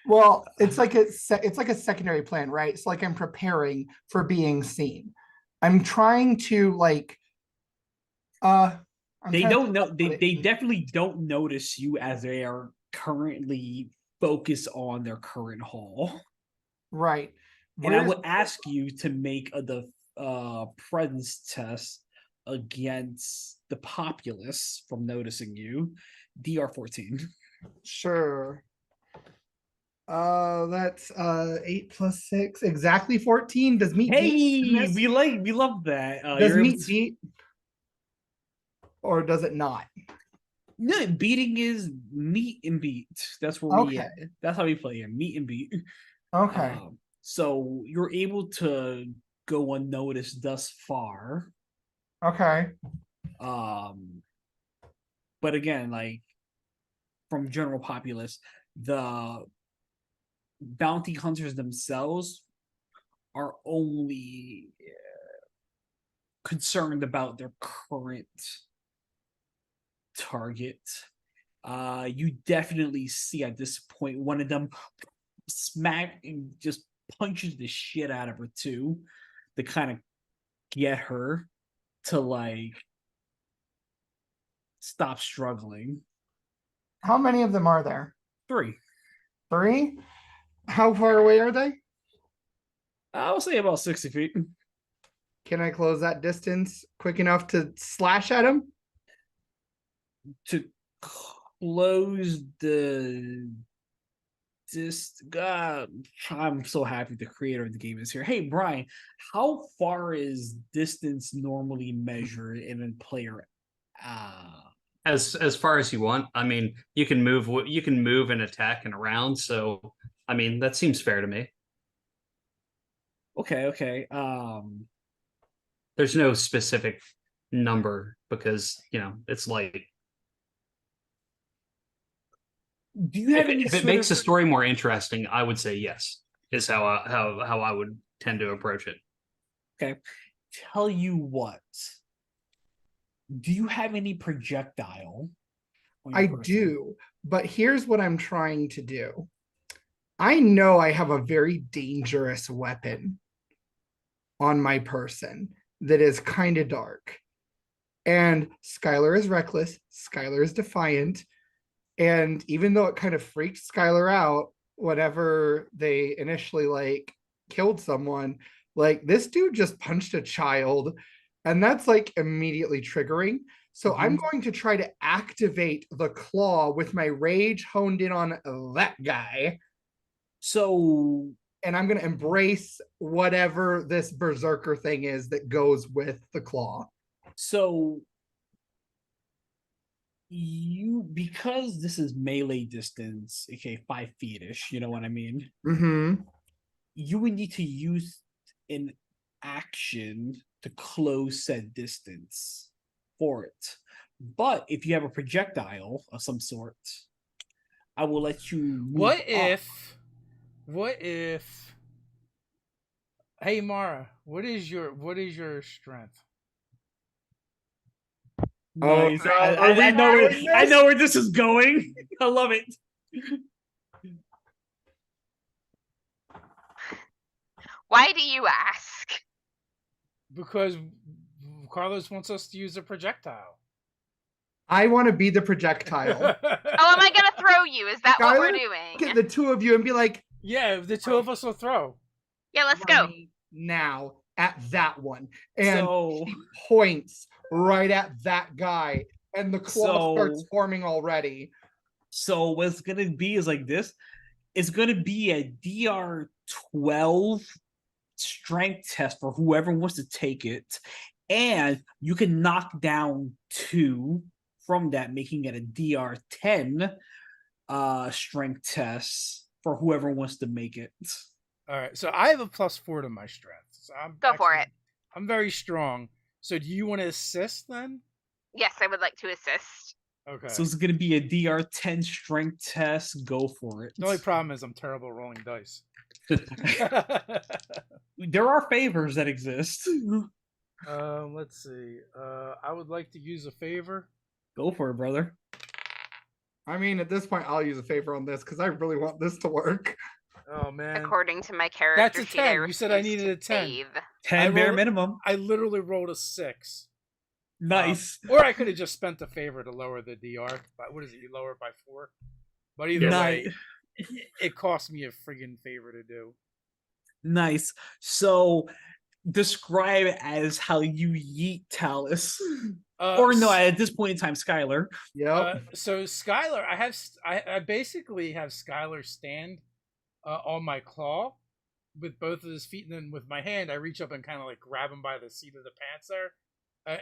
Well, it's like it's like a secondary plan, right? It's like I'm preparing for being seen. I'm trying to like uh I'm They trying to don't know, put it they definitely don't notice you as they are currently focused on their current haul. right. And I Where's would ask you to make the presence test against the populace from noticing you. DR 14. sure. That's 8 plus 6, exactly 14. Does meat beat Hey, this? we love that. Does You're able meat to, beat or does it not? no, beating is meet and beat. That's where Okay. that's how we play here. Meet and beat. Okay. So you're able to go unnoticed thus far. Okay. Um, but again, like from general populace, the bounty hunters themselves are only concerned about their current target. You definitely see at this point one of them smack and just punches the shit out of her too, to kind of get her to like stop struggling. How many of them are there? 3. 3? How far away are they? I will say about 60 feet. Can I close that distance quick enough to slash at them? To close the God, I'm so happy the creator of the game is here. Hey Brian, how far is distance normally measured in a player? As far as you want. I mean, you can move and attack and around. So, I mean, that seems fair to me. Okay. There's no specific number because it's like Do you have any if it sort makes of the story more interesting, I would say yes. Is how I would tend to approach it. okay? Tell you what. Do you have any projectile on your I person? do, but here's what I'm trying to do. I know I have a very dangerous weapon on my person that is kind of dark. And Skylar is reckless, Skylar is defiant. And even though it kind of freaked Skylar out whenever they initially like killed someone, like this dude just punched a child, and that's like immediately triggering. So I'm going to try to activate the claw with my rage honed in on that guy. So And I'm going to embrace whatever this berserker thing is that goes with the claw. So you, because this is melee distance, okay, 5 feet-ish, you know what I mean? Mm-hmm. You would need to use an action to close said distance for it. But if you have a projectile of some sort, I will let you move up. What if Hey Mara, what is your strength? Nice. are we I know where doing I this? know where this is going. I love it. Why do you ask? Because Carlos wants us to use a projectile. I want to be the projectile. Oh, am I gonna throw you? Is that what we're Skylar, Look at doing? the two of you and be like, Yeah, the two of us will throw. Yeah, let's go. now at that one. And So he points right at that guy, and the claw starts forming already. So what's gonna be is like this. It's gonna be a DR 12 strength test for whoever wants to take it, and you can knock down 2 from that, making it a DR 10 strength test for whoever wants to make it. All right, so I have a +4 to my strength. So Go for it. I'm very strong. So do you want to assist then? Yes, I would like to assist. Okay. So it's gonna be a DR 10 strength test. Go for it. The only problem is I'm terrible rolling dice. There are favors that exist. Let's see. I would like to use a favor. Go for it, brother. I mean, at this point, I'll use a favor on this because I really want this to work. Oh man, According to my character that's a sheet, I 10. You said I refuse needed to a 10. save. 10 bare minimum. I literally rolled a 6. Nice. Or I could have just spent a favor to lower the DR. But what is it? You lower it by 4. But either way, it cost me a friggin' favor to do. Nice. So describe it as how you yeet Talus. Or no, at this point in time, Skylar. Yep. So Skylar, I basically have Skylar stand on my claw with both of his feet, and then with my hand, I reach up and kind of like grab him by the seat of the pants there,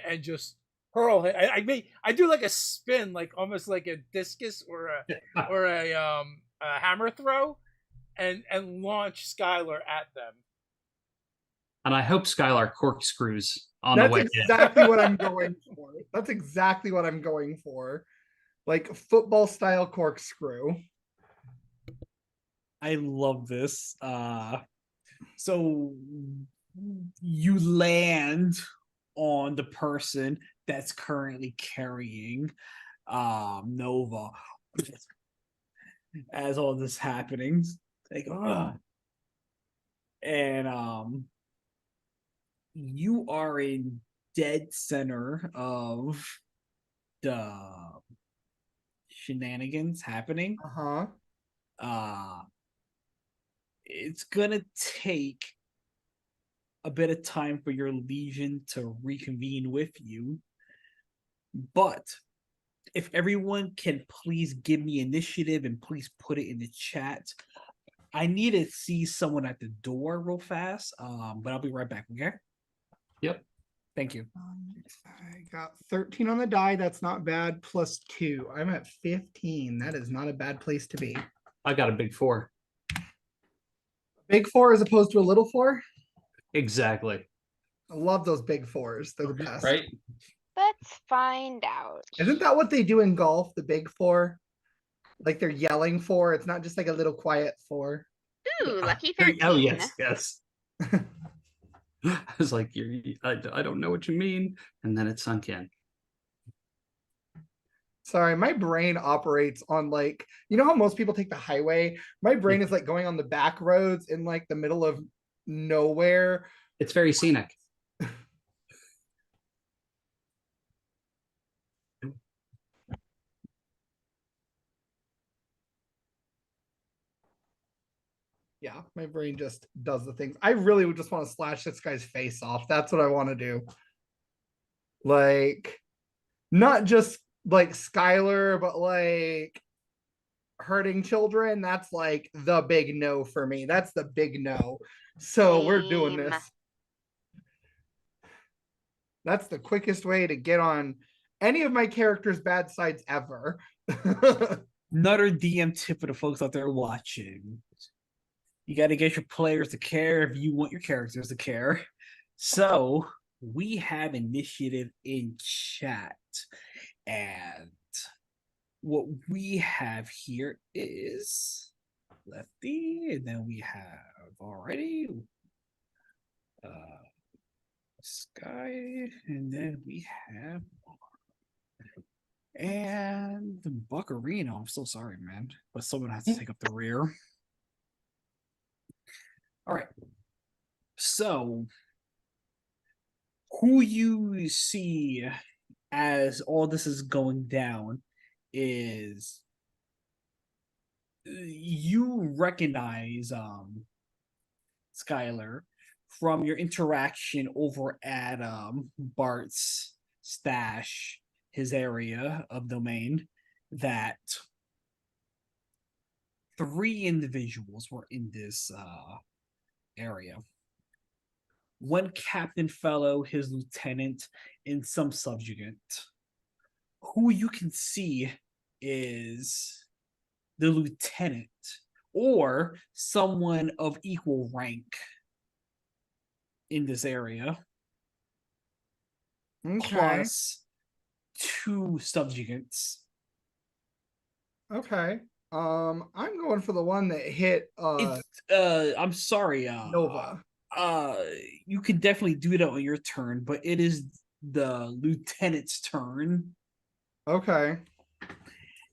and just hurl him. I do like a spin, like almost like a discus or a hammer throw, and launch Skylar at them. And I hope Skylar corkscrews on the way. That's exactly what I'm going for. That's exactly what I'm going for. Like football style corkscrew. I love this. So you land on the person that's currently carrying Nova as all this happening. Like, and you are in dead center of the shenanigans happening. It's gonna take a bit of time for your legion to reconvene with you, but if everyone can please give me initiative and please put it in the chat. I need to see someone at the door real fast, but I'll be right back, okay? Yep. Thank you. I got 13 on the die. That's not bad. Plus 2. I'm at 15. That is not a bad place to be. I got a big 4. Big 4 as opposed to a little 4? Exactly. I love those big 4s. They're the best. Right? Let's find out. Isn't that what they do in golf? The big 4? Like they're yelling 4. It's not just like a little quiet 4. Ooh, lucky 13. Oh, yes. I was like, I don't know what you mean. And then it sunk in. Sorry, my brain operates on like, you know how most people take the highway? My brain is like going on the back roads in like the middle of nowhere. It's very scenic. Yeah, my brain just does the things. I really would just want to slash this guy's face off. That's what I want to do. Like, not just like Skylar, but like hurting children. That's like the big no for me. That's the big no. So we're doing Same. this. That's the quickest way to get on any of my characters' bad sides ever. Another DM tip for the folks out there watching. You got to get your players to care if you want your characters to care. So we have initiative in chat. And what we have here is Lefty, and then we have already Sky, and then we have and the Buckaroo. I'm so sorry, man, but someone has to take up the rear. All right. So, who you see as all this is going down is you recognize Skylar from your interaction over at Bart's stash, his area of domain, that 3 individuals were in this area. One captain fellow, his lieutenant, and some subjugant. Who you can see is the lieutenant or someone of equal rank in this area. Okay. Plus 2 subjugants. Okay. I'm going for the one that hit I'm sorry, Nova. You could definitely do that on your turn, but it is the lieutenant's turn. Okay.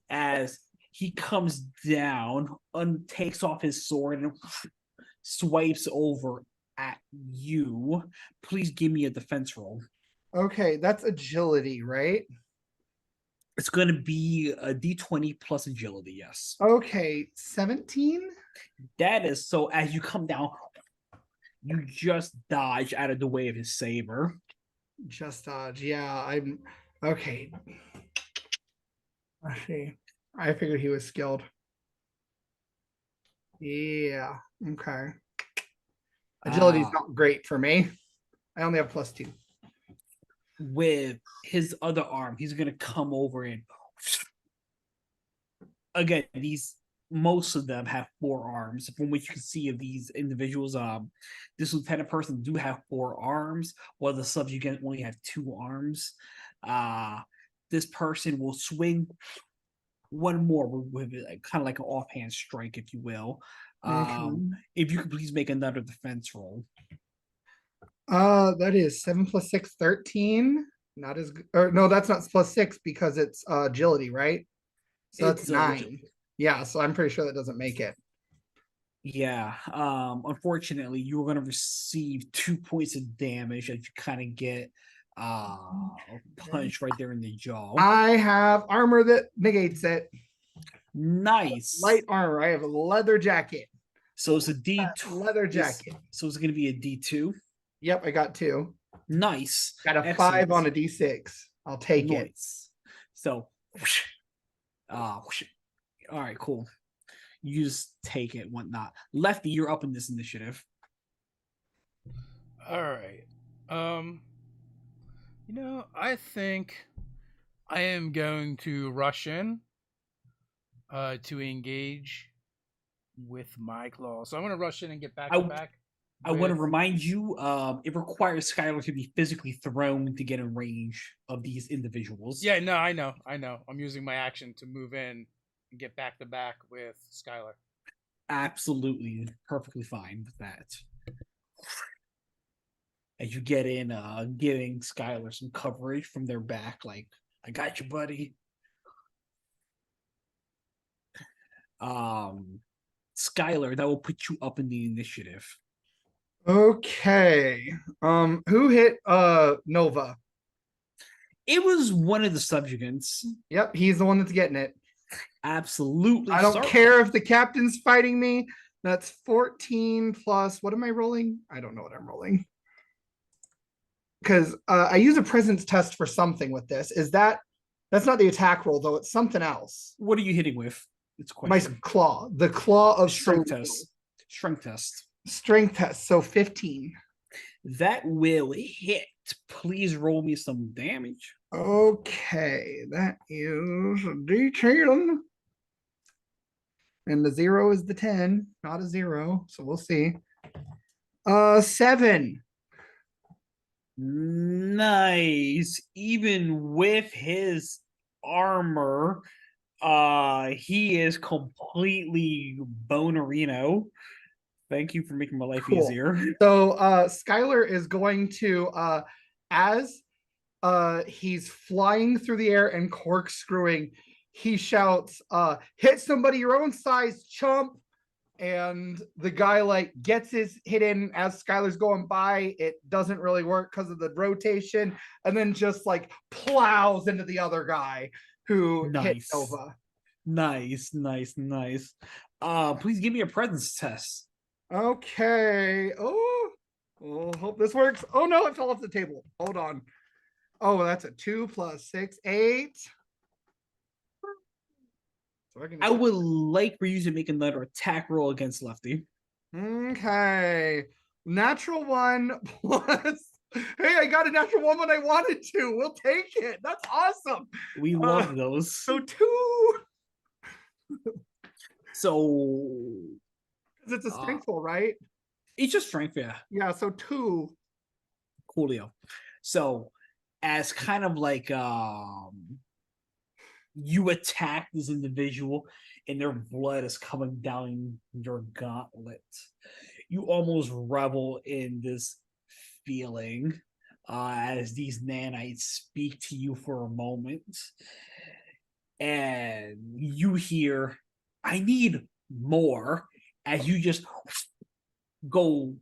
As he comes down, takes off his sword and swipes over at you. Please give me a defense roll. Okay, that's agility, right? It's going to be a d20 plus agility, yes. Okay, 17? That is so as you come down, you just dodge out of the way of his saber. Just dodge. Yeah, I'm okay. Let's see. I figured he was skilled. Yeah. Okay. Agility's not great for me. I only have +2. With his other arm, he's gonna come over and again, most of them have 4 arms. From what you can see of these individuals, this lieutenant person do have 4 arms, while the subjugant only have 2 arms. This person will swing one more with kind of like an offhand strike, if you will. If you could please make another defense roll. That is 7 + 6, 13. Not as good. Or no, that's not +6 because it's agility, right? So that's 9. Yeah, so I'm pretty sure that doesn't make it. Yeah. Unfortunately, you're going to receive 2 points of damage as you kind of get punched right there in the jaw. I have armor that negates it. Nice. Light armor. I have a leather jacket. So it's a D2. Leather jacket. So it's going to be a D2. Yep, I got 2. Nice. Got a 5 on a D6. I'll take it. So, all right, cool. You just take it, whatnot. Lefty, you're up in this initiative. All right. I think I am going to rush in to engage with my claw. So I'm going to rush in and get back to back. I want to remind you, it requires Skylar to be physically thrown to get in range of these individuals. Yeah, no, I know. I'm using my action to move in and get back to back with Skylar. Absolutely, perfectly fine with that. As you get in, giving Skylar some coverage from their back, like, I got you, buddy. Skylar, that will put you up in the initiative. Okay. Who hit Nova? It was one of the subjugants. Yep, he's the one that's getting it. Absolutely. I don't care if the captain's fighting me. That's 14 plus, what am I rolling? I don't know what I'm rolling. Because I use a presence test for something with this. That's not the attack roll though, it's something else. What are you hitting with? It's My claw. The claw of strength Soul. test. Strength test. Strength test. So 15. That will hit. Please roll me some damage. Okay, that is a D10. And the 0 is the 10, not a 0. So we'll see. 7. Nice. Even with his armor, he is completely bonerino. Thank you for making my life easier. So Skylar is going to as he's flying through the air and corkscrewing, he shouts, hit somebody your own size, chump. And the guy like gets his hit in as Skylar's going by. It doesn't really work because of the rotation, and then just like plows into the other guy who hit Nova. Nice. Please give me a presence test. Okay. Oh, hope this works. Oh no, it fell off the table. Hold on. Oh, that's a 2 plus 6, 8. I would like for you to make another attack roll against Lefty. Okay. Natural 1 plus. Hey, I got a natural 1 when I wanted to. We'll take it. That's awesome. We love those. So 2. So it's a strength roll, right? It's just strength, yeah. Yeah, so 2. Coolio. So as kind of like you attack this individual and their blood is coming down your gauntlet, you almost revel in this feeling as these nanites speak to you for a moment, and you hear, I need more, as you just go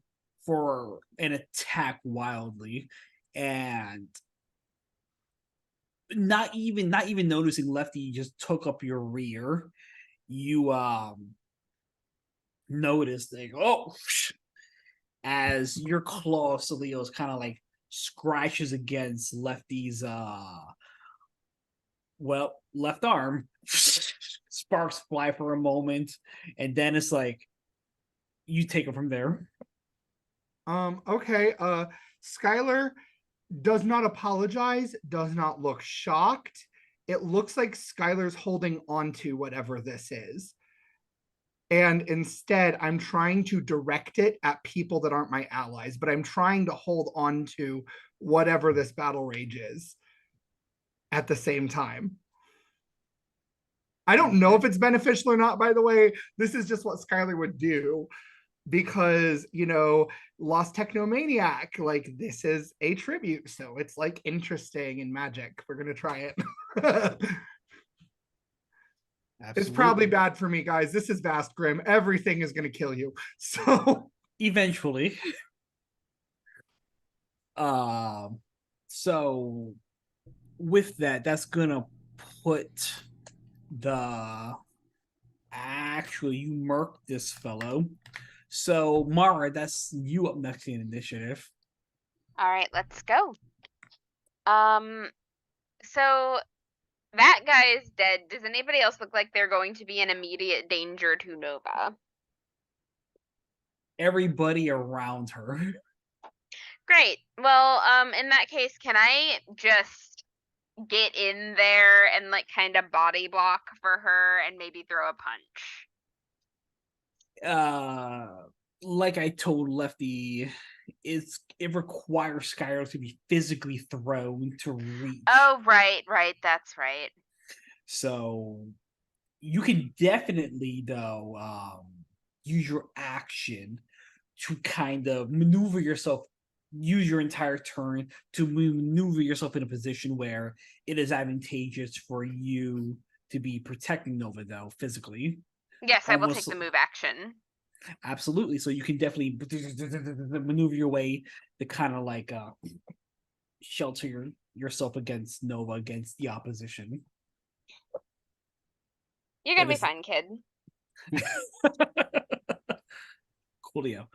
for an attack wildly, and not even noticing Lefty just took up your rear. You notice like, as your claw, Celio's kind of like scratches against Lefty's left arm. Sparks fly for a moment, and then it's like you take it from there. Okay. Skylar does not apologize, does not look shocked. It looks like Skylar's holding on to whatever this is. And instead, I'm trying to direct it at people that aren't my allies, but I'm trying to hold on to whatever this battle rage is at the same time. I don't know if it's beneficial or not, by the way. This is just what Skylar would do. Because, Lost Technomaniac, like, this is a tribute, so it's like interesting in Magic. We're gonna try it. It's probably bad for me, guys. This is Vast Grimm. Everything is gonna kill you. So eventually. So with that's gonna put you murk this fellow. So, Mara, that's you up next in initiative. All right, let's go. So that guy is dead. Does anybody else look like they're going to be in immediate danger to Nova? Everybody around her. Great. Well, in that case, can I just get in there and like kind of body block for her and maybe throw a punch? Like I told Lefty, it requires Skylar to be physically thrown to reach. Oh, right, that's right. So you can definitely though use your action to kind of maneuver yourself, use your entire turn to maneuver yourself in a position where it is advantageous for you to be protecting Nova though physically. Yes, I will take Almost- the move action. Absolutely. So you can definitely maneuver your way to kind of like shelter yourself against Nova, against the opposition. You're gonna That be is- fine, kid. Coolio.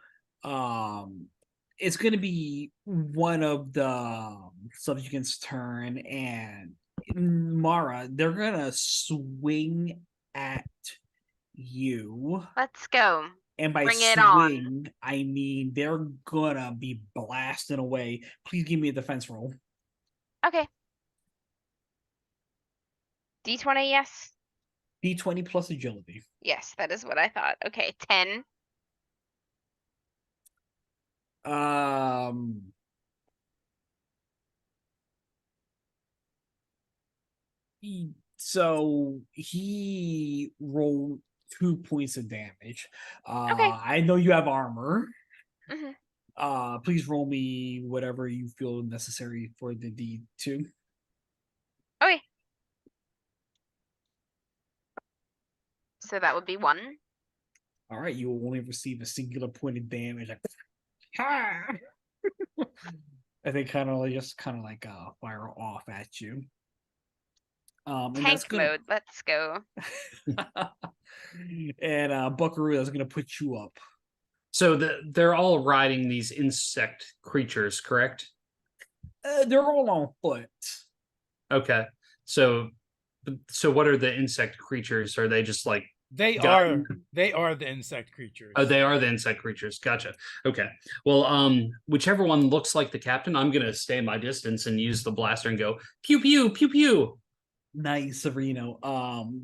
It's gonna be one of the subjugants' turn, and Mara, they're gonna swing at you. Let's go. And by Bring it on. swing, I mean they're gonna be blasting away. Please give me a defense roll. Okay. D20, yes. D20 plus agility. Yes, that is what I thought. Okay, 10. Um so he rolled 2 points of damage. Okay. I know you have armor. Mhm. Please roll me whatever you feel necessary for the D2. Okay. So that would be 1. All right, you will only receive a singular point of damage. Like, ha! And they kind of like fire off at you. And that's Tank gonna mode. Let's go. and Buckaroo is gonna put you up. So they're all riding these insect creatures, correct? They're all on foot. Okay. So what are the insect creatures? Are they just like They Got- are the insect creatures. Oh, they are the insect creatures. Gotcha. Okay. Well, whichever one looks like the captain, I'm gonna stay my distance and use the blaster and go pew pew pew pew. Nice, Sereno.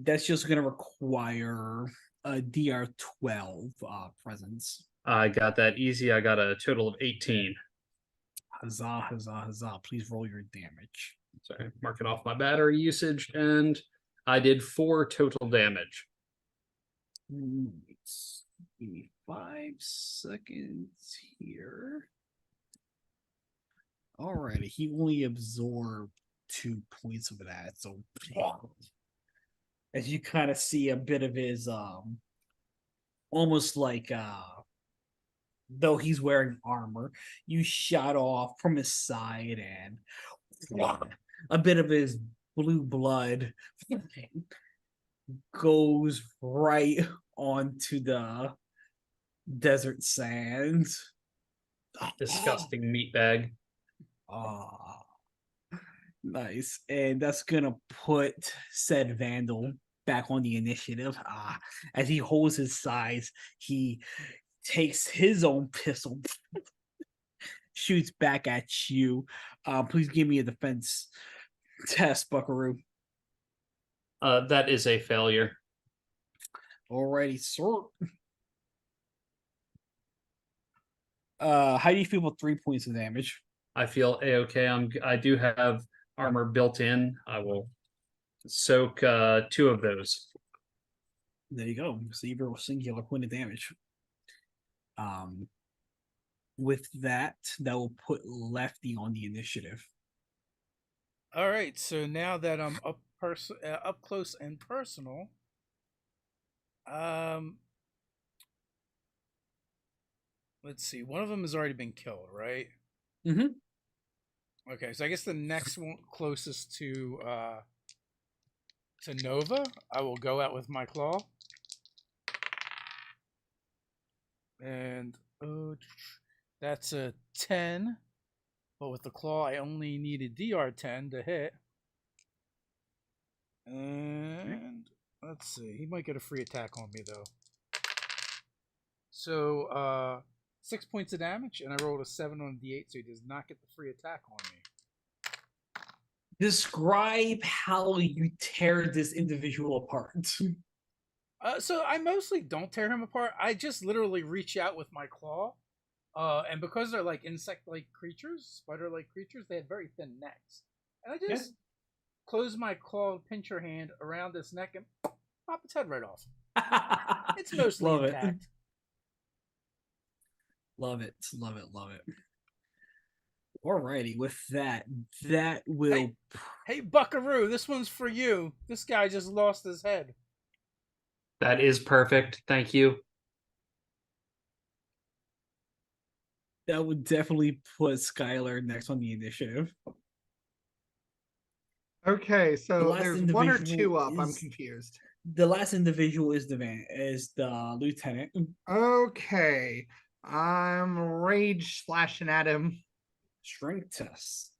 That's just gonna require a DR12 presence. I got that easy. I got a total of 18. Huzzah, huzzah, huzzah. Please roll your damage. Sorry, marking off my battery usage, and I did 4 total damage. Let's see, 5 seconds here. Alrighty, he only absorbed 2 points of that. So as you kind of see a bit of his almost like though he's wearing armor, you shot off from his side and a bit of his blue blood goes right onto the desert sands. Disgusting meatbag. Ah, nice. And that's gonna put said Vandal back on the initiative. As he holds his sides, he takes his own pistol, shoots back at you. Please give me a defense test, Buckaroo. That is a failure. Alrighty, sir. How do you feel about 3 points of damage? I feel a-okay. I do have armor built in. I will soak 2 of those. There you go. Receive a singular point of damage. With that will put Lefty on the initiative. All right, so now that I'm up close and personal, let's see. One of them has already been killed, right? Mm-hmm. Okay, so I guess the next one closest to Nova, I will go out with my claw. And that's a 10. But with the claw, I only need a DR10 to hit. And let's see. He might get a free attack on me, though. So, 6 points of damage, and I rolled a 7 on a D8, so he does not get the free attack on me. Describe how you tear this individual apart. So I mostly don't tear him apart. I just literally reach out with my claw. And because they're like insect-like creatures, spider-like creatures, they have very thin necks. And I just close my claw, pinch your hand around this neck, and pop its head right off. It's mostly Love intact. it. Love it. Love it. Love it. Alrighty, with that will. Hey, Buckaroo, this one's for you. This guy just lost his head. That is perfect. Thank you. That would definitely put Skylar next on the initiative. Okay, so last there's one or individual two up. I'm is- confused. The last individual is the lieutenant. Okay, I'm rage slashing at him. Strength test.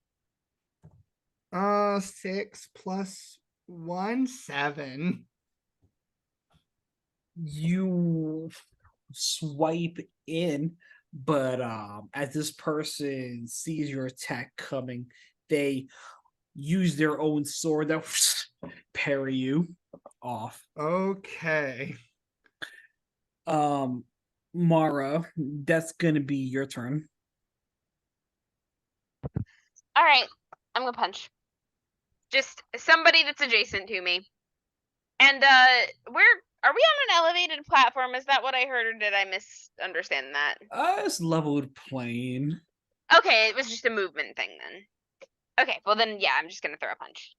6 plus 1, 7. You swipe in, but as this person sees your attack coming, they use their own sword that parry you off. Okay. Mara, that's gonna be your turn. All right, I'm gonna punch. Just somebody that's adjacent to me. And are we on an elevated platform? Is that what I heard, or did I misunderstand that? It's leveled plane. Okay, it was just a movement thing then. Okay, well then, yeah, I'm just gonna throw a punch.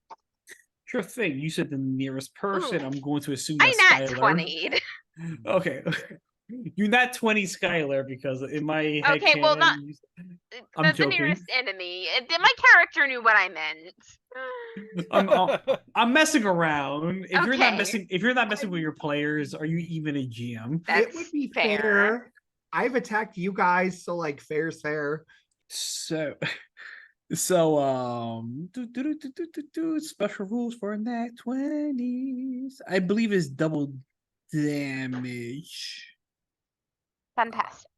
Sure thing. You said the nearest person. Ooh. I'm going to assume I that's nat Skylar. 20'd. Okay. You're not 20 Skylar because in my head Okay, well, not I'm the joking. nearest enemy. My character knew what I meant. I'm messing around. If you're not Okay. messing with your players, are you even a GM? It would be fair. I've attacked you guys, so like fair's fair. So special rules for nat 20s. I believe it's double damage. Fantastic.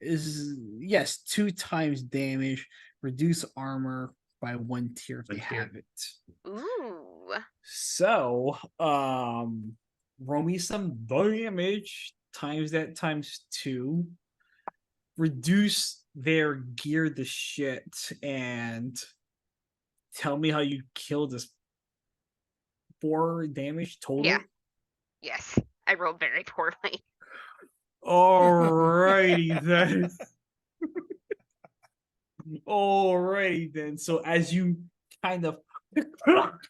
Yes, 2 times damage, reduce armor by 1 tier if they have it. Ooh. So, roll me some damage, times that times 2. Reduce their gear to shit, and tell me how you killed this. 4 damage total? Yeah. Yes, I rolled very poorly. Alrighty then. Alrighty then. So as you kind of,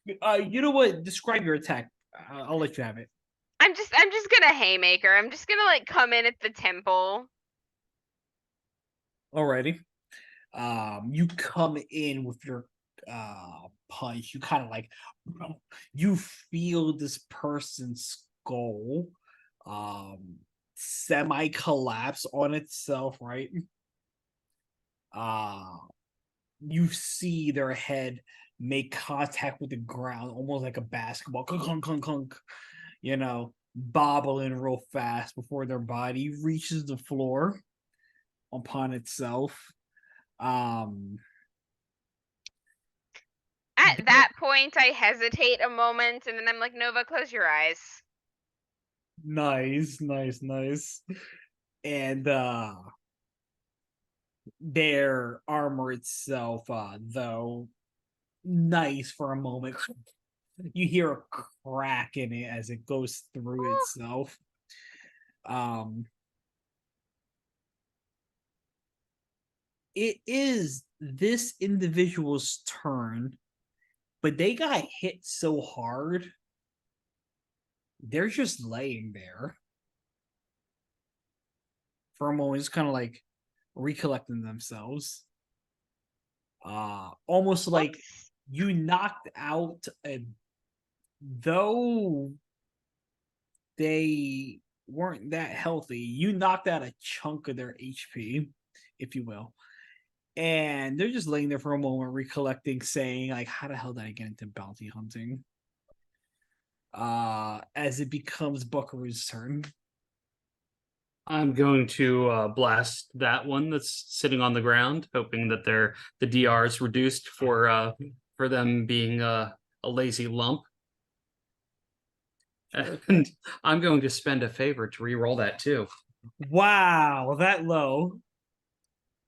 you know what? Describe your attack. I'll let you have it. I'm just gonna haymaker. I'm just gonna like come in at the temple. Alrighty. You come in with your punch. You kind of like, you feel this person's skull semi collapse on itself, right? You see their head make contact with the ground, almost like a basketball, clunk, clunk, clunk, you know, bobbling real fast before their body reaches the floor upon itself. At that point, I hesitate a moment, and then I'm like, Nova, close your eyes. Nice. And their armor itself, though, nice for a moment. You hear a crack in it as it goes through itself. It is this individual's turn, but they got hit so hard, they're just laying there for a moment, just kind of like recollecting themselves. Almost like you knocked out though they weren't that healthy, you knocked out a chunk of their HP, if you will. And they're just laying there for a moment, recollecting, saying, like, how the hell did I get into bounty hunting? As it becomes Buckaroo's turn. I'm going to blast that one that's sitting on the ground, hoping that the DR is reduced for them being a lazy lump. And I'm going to spend a favor to re-roll that too. Wow, that low.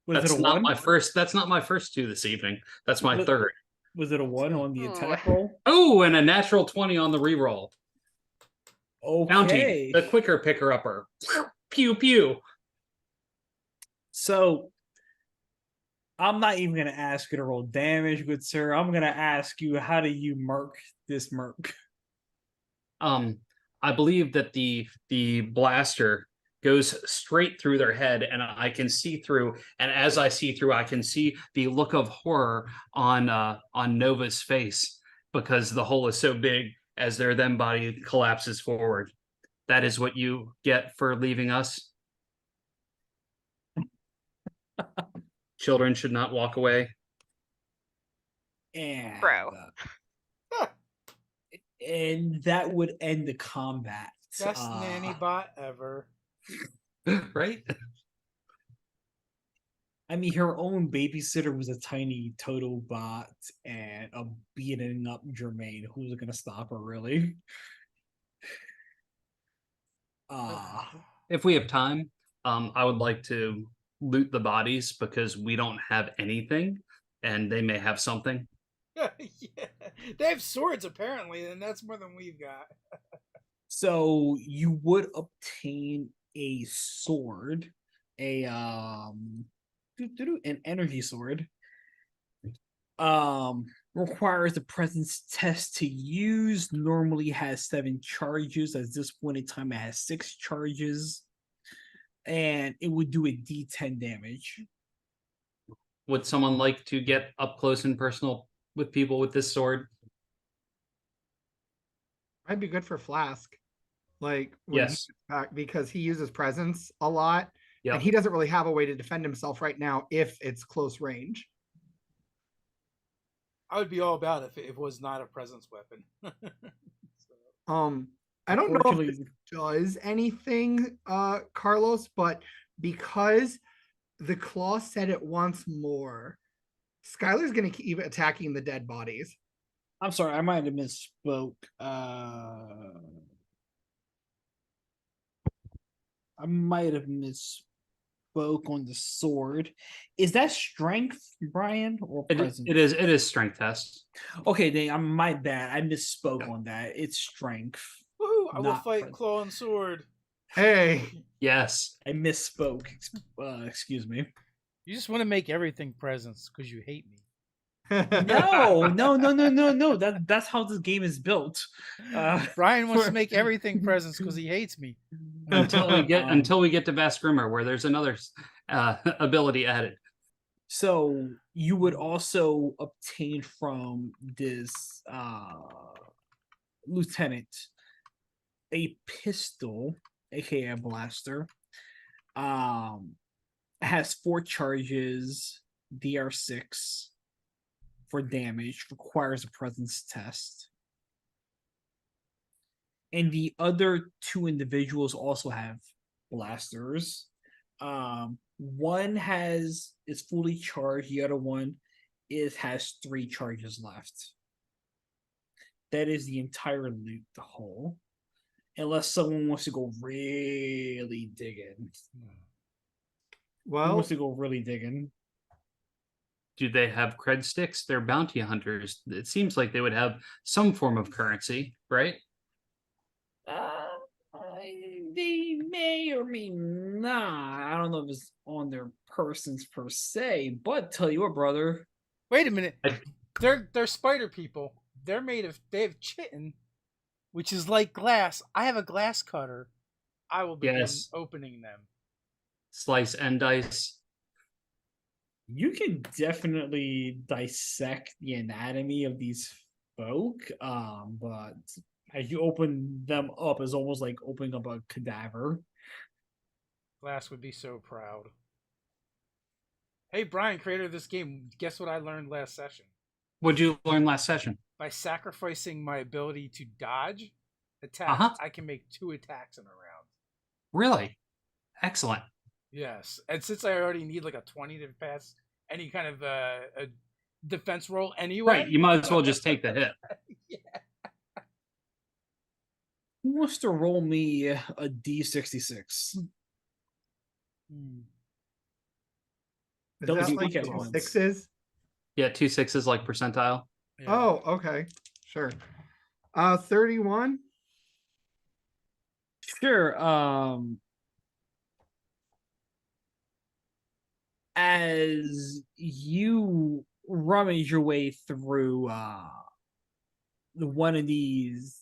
That's not my first. That's not my first 2 this evening. That's my third. Was it a 1 on the attack roll? Oh, and a natural 20 on the re-roll. Okay. Bounty, the quicker picker-upper. Pew pew. So I'm not even gonna ask you to roll damage, good sir. I'm gonna ask you, how do you mark this merc? I believe that the blaster goes straight through their head, and I can see through. And as I see through, I can see the look of horror on Nova's face because the hole is so big as their then body collapses forward. That is what you get for leaving us. Children should not walk away. And Bro. And that would end the combat. Best nanny bot ever. Right? I mean, her own babysitter was a tiny total bot and a beating up Jermaine. Who's gonna stop her, really? If we have time, I would like to loot the bodies because we don't have anything, and they may have something. Yeah, they have swords apparently, and that's more than we've got. So you would obtain a sword, an energy sword. Requires a presence test to use. Normally has 7 charges. At this point in time, it has 6 charges, and it would do a D10 damage. Would someone like to get up close and personal with people with this sword? I'd be good for Flask. Like, when Yes. he gets back, because he uses presence a lot, Yep. and he doesn't really have a way to defend himself right now if it's close range. I would be all about it if it was not a presence weapon. I don't know if this does anything, Carlos, but because the claw said it once more, Skylar's gonna keep attacking the dead bodies. I'm sorry, I might have misspoke. I might have misspoke on the sword. Is that strength, Brian, or presence? It is strength test. Okay, then my bad. I misspoke on that. It's strength. Woohoo! I will Not fight presence. claw and sword. Hey, Yes. I misspoke. Excuse me. You just want to make everything presents because you hate me. No. That's how this game is built. Brian wants to make everything presents because he hates me. Until we get to Vast Grimmer, where there's another ability added. So you would also obtain from this lieutenant a pistol, aka a blaster. Has 4 charges, DR6 for damage, requires a presence test. And the other 2 individuals also have blasters. One is fully charged, the other one has 3 charges left. That is the entire loot, the whole. Unless someone wants to go really digging. Who well, wants to go really digging? Do they have cred sticks? They're bounty hunters. It seems like they would have some form of currency, right? They may or may not. I don't know if it's on their persons per se, but tell you what, brother. Wait a minute. I- They're spider people. They have chitin, which is like glass. I have a glass cutter. I will begin Yes. opening them. Slice and dice. You can definitely dissect the anatomy of these folk, but as you open them up, it's almost like opening up a cadaver. Glass would be so proud. Hey, Brian, creator of this game, guess what I learned last session? What'd you learn last session? By sacrificing my ability to dodge attacks, I can make 2 attacks in a round. Really? Excellent. Yes, and since I already need like a 20 to pass any kind of a defense roll anyway, Right, you might as well just take the hit. Yeah. Who wants to roll me a D66? is Those that you like get 2 once. 6s? Yeah, 2 6s like percentile. Yeah. Oh, okay, sure. 31. Sure. As you rummage your way through the one of these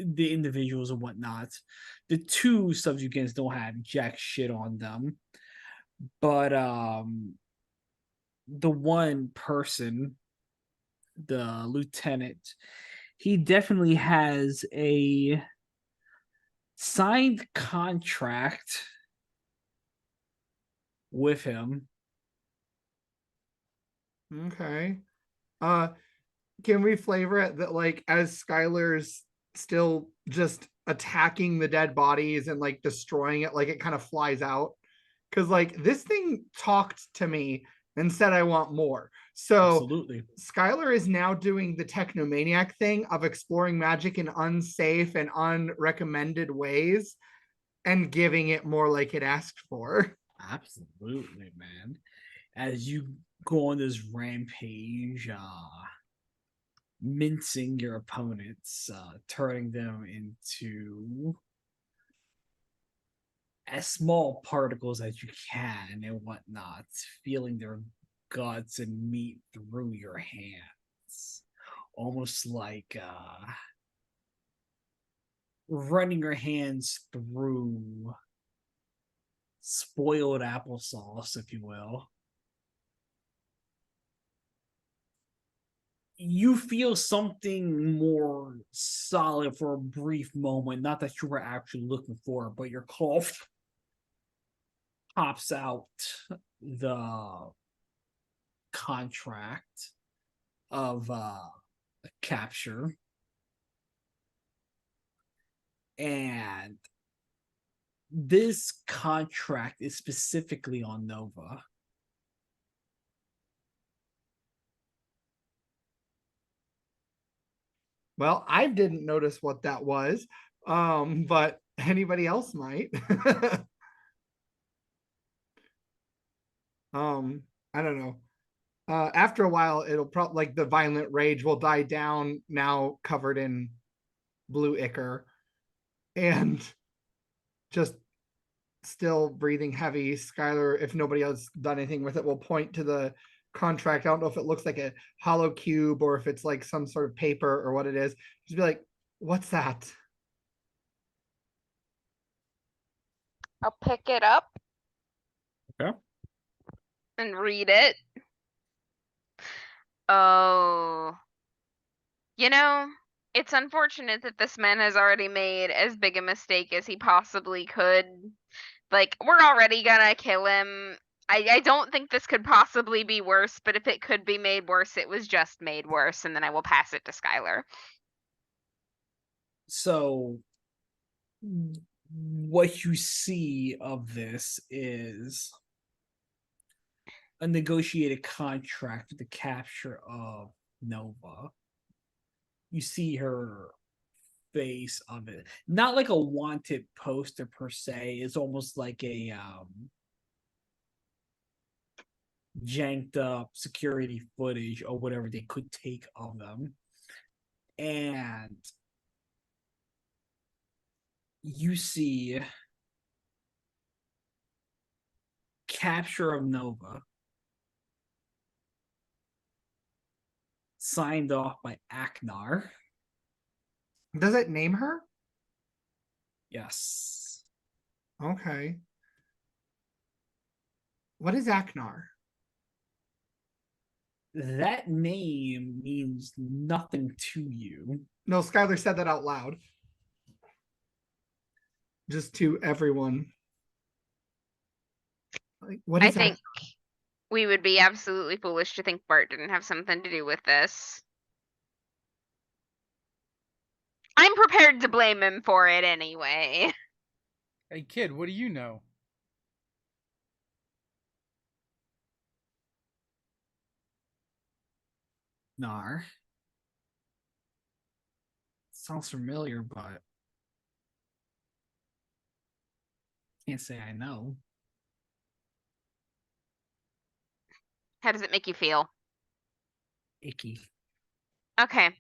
the individuals and whatnot. The two subjugants don't have jack shit on them, but the one person, the lieutenant, he definitely has a signed contract with him. Okay. Can we flavor it that like as Skylar's still just attacking the dead bodies and like destroying it, like it kind of flies out? Because like this thing talked to me and said I want more. So Absolutely. Skylar is now doing the technomaniac thing of exploring magic in unsafe and unrecommended ways and giving it more like it asked for. Absolutely, man. As you go on this rampage, mincing your opponents, turning them into as small particles as you can and whatnot, feeling their guts and meat through your hands. Almost like running your hands through spoiled applesauce, if you will. You feel something more solid for a brief moment, not that you were actually looking for, but your claw pops out the contract of capture, and this contract is specifically on Nova. Well, I didn't notice what that was, but anybody else might. I don't know. After a while, it'll probably like the violent rage will die down. Now covered in blue ichor, and just still breathing heavy. Skylar, if nobody else done anything with it, will point to the contract. I don't know if it looks like a hollow cube or if it's like some sort of paper or what it is. Just be like, what's that? I'll pick it up. Okay. And read it. Oh. You know, it's unfortunate that this man has already made as big a mistake as he possibly could. Like, we're already gonna kill him. I don't think this could possibly be worse, but if it could be made worse, it was just made worse, and then I will pass it to Skylar. So what you see of this is a negotiated contract for the capture of Nova. You see her face of it. Not like a wanted poster per se. It's almost like a janked up security footage or whatever they could take of them. And you see capture of Nova signed off by Aknar. Does it name her? Yes. Okay. What is Aknar? That name means nothing to you. No, Skylar said that out loud. Just to everyone. Like, what I is think we would be absolutely foolish to think Bart didn't have something to do with this. I'm prepared to blame him for it anyway. Hey, kid, what do you know? Nar. Sounds familiar, but can't say I know. How does it make you feel? Icky. Okay.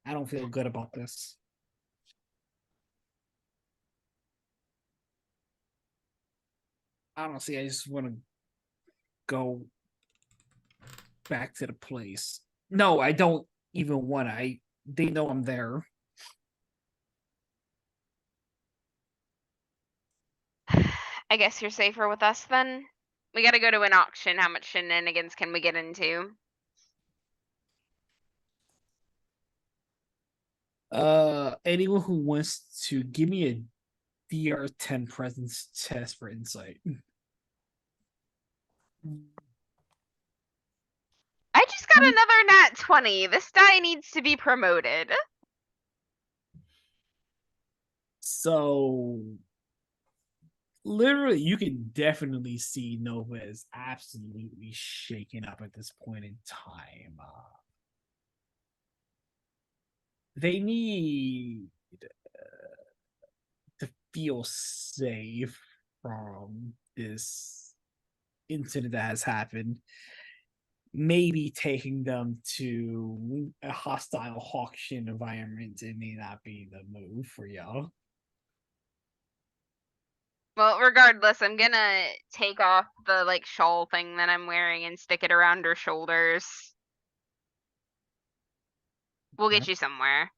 I don't feel good about this. I don't see. I just want to go back to the place. No, I don't even want to. They know I'm there. I guess you're safer with us then. We gotta go to an auction. How much shenanigans can we get into? Anyone who wants to give me a DR10 presence test for insight. I just got another nat 20. This die needs to be promoted. So literally, you can definitely see Nova is absolutely shaken up at this point in time. They need to feel safe from this incident that has happened. Maybe taking them to a hostile auction environment, it may not be the move for y'all. Well, regardless, I'm gonna take off the like shawl thing that I'm wearing and stick it around her shoulders. We'll get Okay. you somewhere.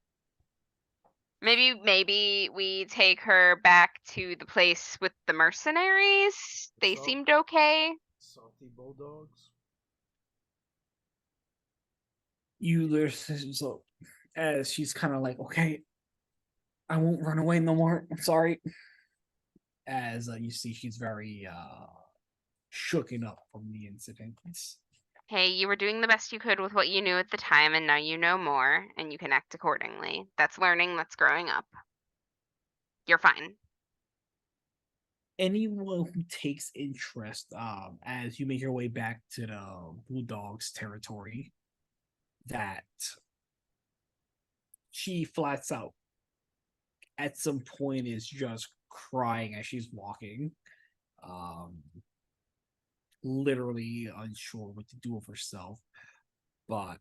Maybe we take her back to the place with the mercenaries. They So- seemed okay. Salty bulldogs. You listen, so as she's kind of like, okay, I won't run away no more. I'm sorry. As you see, she's very shooken up from the incident. Hey, you were doing the best you could with what you knew at the time, and now you know more, and you can act accordingly. That's learning, that's growing up. You're fine. Anyone who takes interest, as you make your way back to the Blue Dogs territory, that she flats out at some point is just crying as she's walking. Literally unsure what to do with herself. But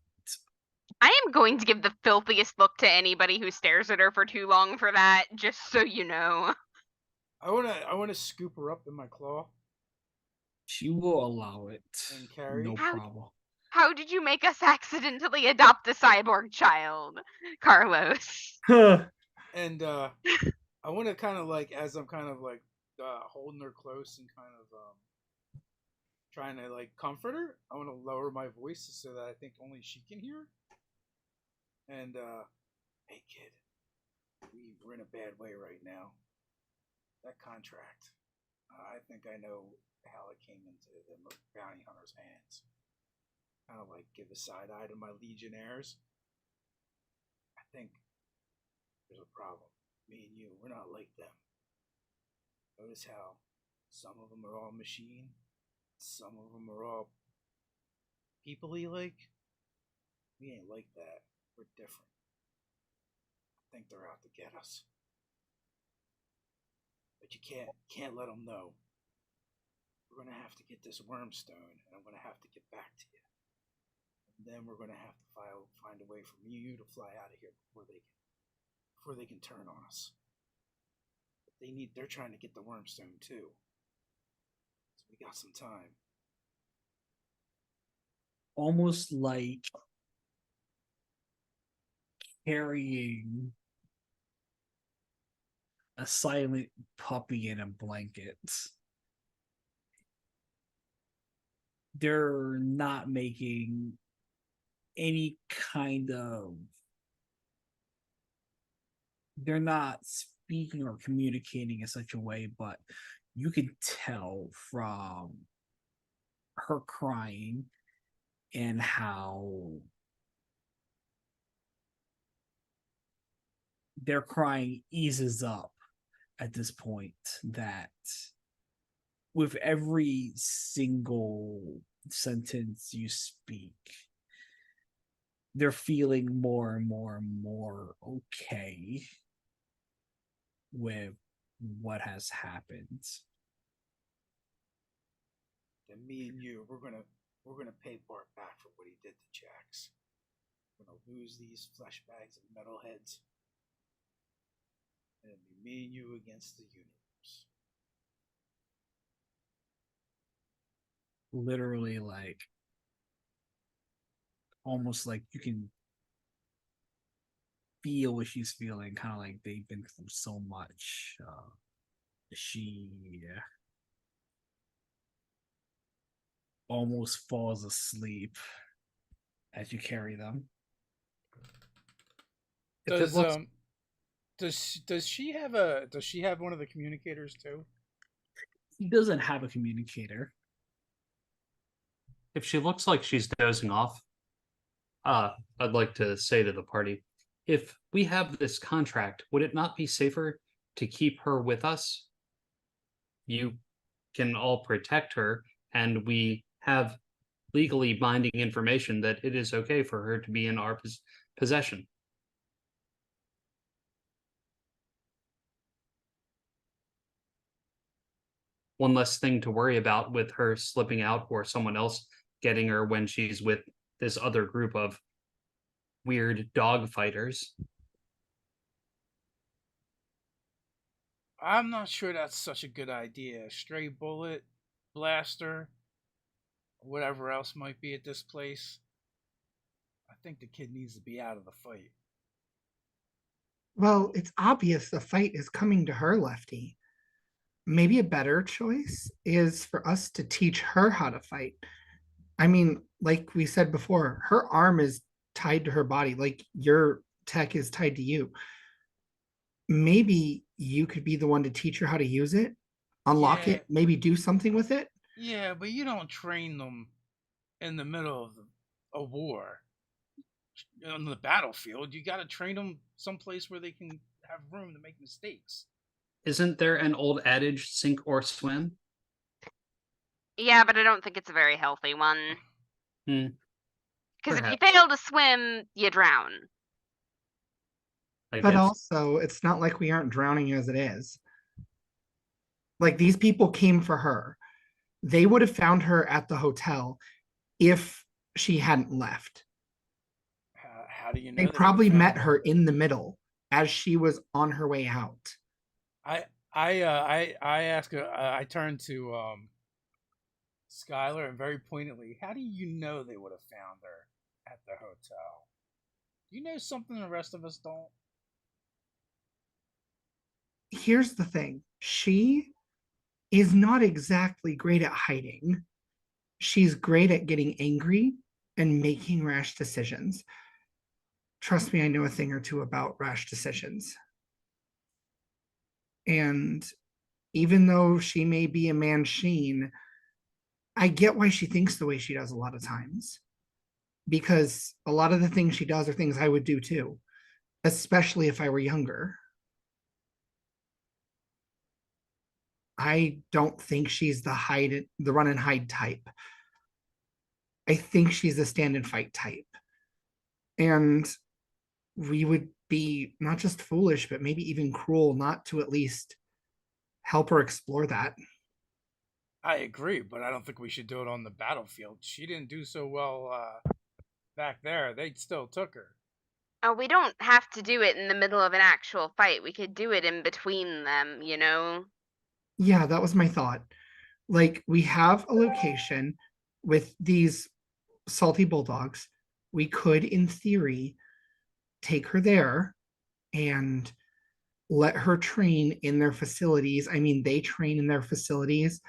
I am going to give the filthiest look to anybody who stares at her for too long for that, just so you know. I wanna scoop her up in my claw she will allow it. and carry. No How- problem. How did you make us accidentally adopt a cyborg child, Carlos? And I want to kind of like, as I'm kind of like holding her close and kind of trying to like comfort her, I want to lower my voice so that I think only she can hear. And hey kid, we're in a bad way right now. That contract, I think I know how it came into the bounty hunter's hands. Kind of like give a side eye to my legionnaires. I think there's a problem. Me and you, we're not like them. Notice how some of them are all machine, some of them are all people-y like. We ain't like that. We're different. I think they're out to get us. But you can't let them know. We're gonna have to get this wormstone, and I'm gonna have to get back to you. And then we're gonna have to find a way for you to fly out of here before they can turn on us. They're trying to get the wormstone too. So we got some time. Almost like carrying a silent puppy in a blanket. They're not making any kind of, they're not speaking or communicating in such a way, but you can tell from her crying and how their crying eases up at this point, that with every single sentence you speak, they're feeling more and more and more okay with what has happened. Then me and you, we're gonna pay Bart back for what he did to Jax. We're gonna lose these flesh bags of metalheads. And it'll be me and you against the universe. Literally, like, almost like you can feel what she's feeling, kind of like they've been through so much. She almost falls asleep as you carry them. If it Does looks, does she have one of the communicators too? He doesn't have a communicator. if she looks like she's dozing off, I'd like to say to the party, if we have this contract, would it not be safer to keep her with us? You can all protect her, and we have legally binding information that it is okay for her to be in our possession. One less thing to worry about with her slipping out or someone else getting her when she's with this other group of weird dog fighters. I'm not sure that's such a good idea. Stray bullet, blaster, whatever else might be at this place. I think the kid needs to be out of the fight. Well, it's obvious the fight is coming to her, Lefty. Maybe a better choice is for us to teach her how to fight. I mean, like we said before, her arm is tied to her body, like your tech is tied to you. Maybe you could be the one to teach her how to use it, unlock Yeah. it, maybe do something with it. Yeah, but you don't train them in the middle of a war on the battlefield. You got to train them someplace where they can have room to make mistakes. Isn't there an old adage, sink or swim? Yeah, but I don't think it's a very healthy one. Hmm. Because if you Perhaps. fail to swim, you drown. I But guess. also, it's not like we aren't drowning as it is. Like these people came for her. They would have found her at the hotel if she hadn't left. How do you know They they would have probably found met her in the middle as she was on her way out. I ask I turn to Skylar and very pointedly, how do you know they would have found her at the hotel? You know something the rest of us don't? Here's the thing. She is not exactly great at hiding. She's great at getting angry and making rash decisions. Trust me, I know a thing or two about rash decisions. And even though she may be a machine, I get why she thinks the way she does a lot of times. Because a lot of the things she does are things I would do too, especially if I were younger. I don't think she's the run and hide type. I think she's the stand and fight type. And we would be not just foolish, but maybe even cruel not to at least help her explore that. I agree, but I don't think we should do it on the battlefield. She didn't do so well back there. They still took her. Oh, we don't have to do it in the middle of an actual fight. We could do it in between them, you know? Yeah, that was my thought. Like, we have a location with these salty bulldogs. We could, in theory, take her there and let her train in their facilities. I mean, they train in their facilities.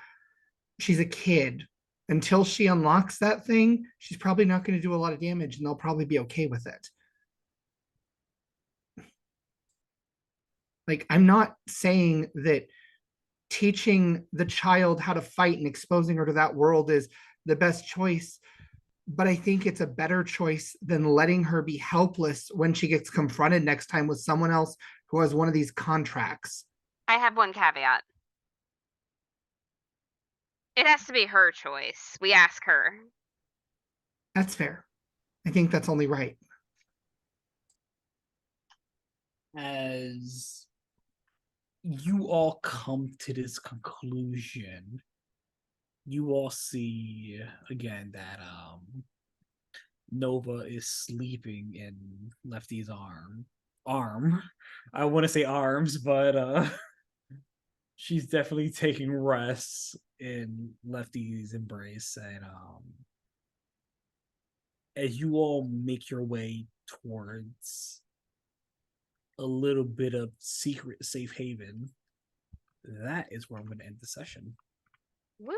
She's a kid. Until she unlocks that thing, she's probably not going to do a lot of damage and they'll probably be okay with it. Like, I'm not saying that teaching the child how to fight and exposing her to that world is the best choice, but I think it's a better choice than letting her be helpless when she gets confronted next time with someone else who has one of these contracts. I have one caveat. It has to be her choice. We ask her. That's fair. I think that's only right. As you all come to this conclusion, you all see again that Nova is sleeping in Lefty's arm. I want to say arms, but she's definitely taking rest in Lefty's embrace, as you all make your way towards a little bit of secret safe haven, that is where I'm going to end the session. Woo.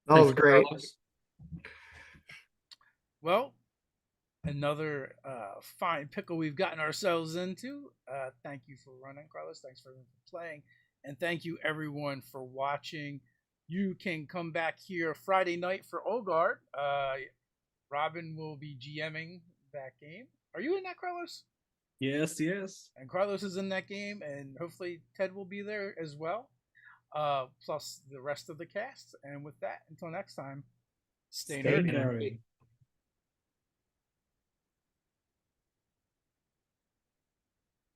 That was Thanks, great. Carlos. Well, another fine pickle we've gotten ourselves into. Thank you for running, Carlos. Thanks for playing. And thank you, everyone, for watching. You can come back here Friday night for Ogard. Robin will be GMing that game. Are you in that, Carlos? Yes, yes. And Carlos is in that game, and hopefully Ted will be there as well, plus the rest of the cast. And with that, until next time, stay nerdy. nerdy.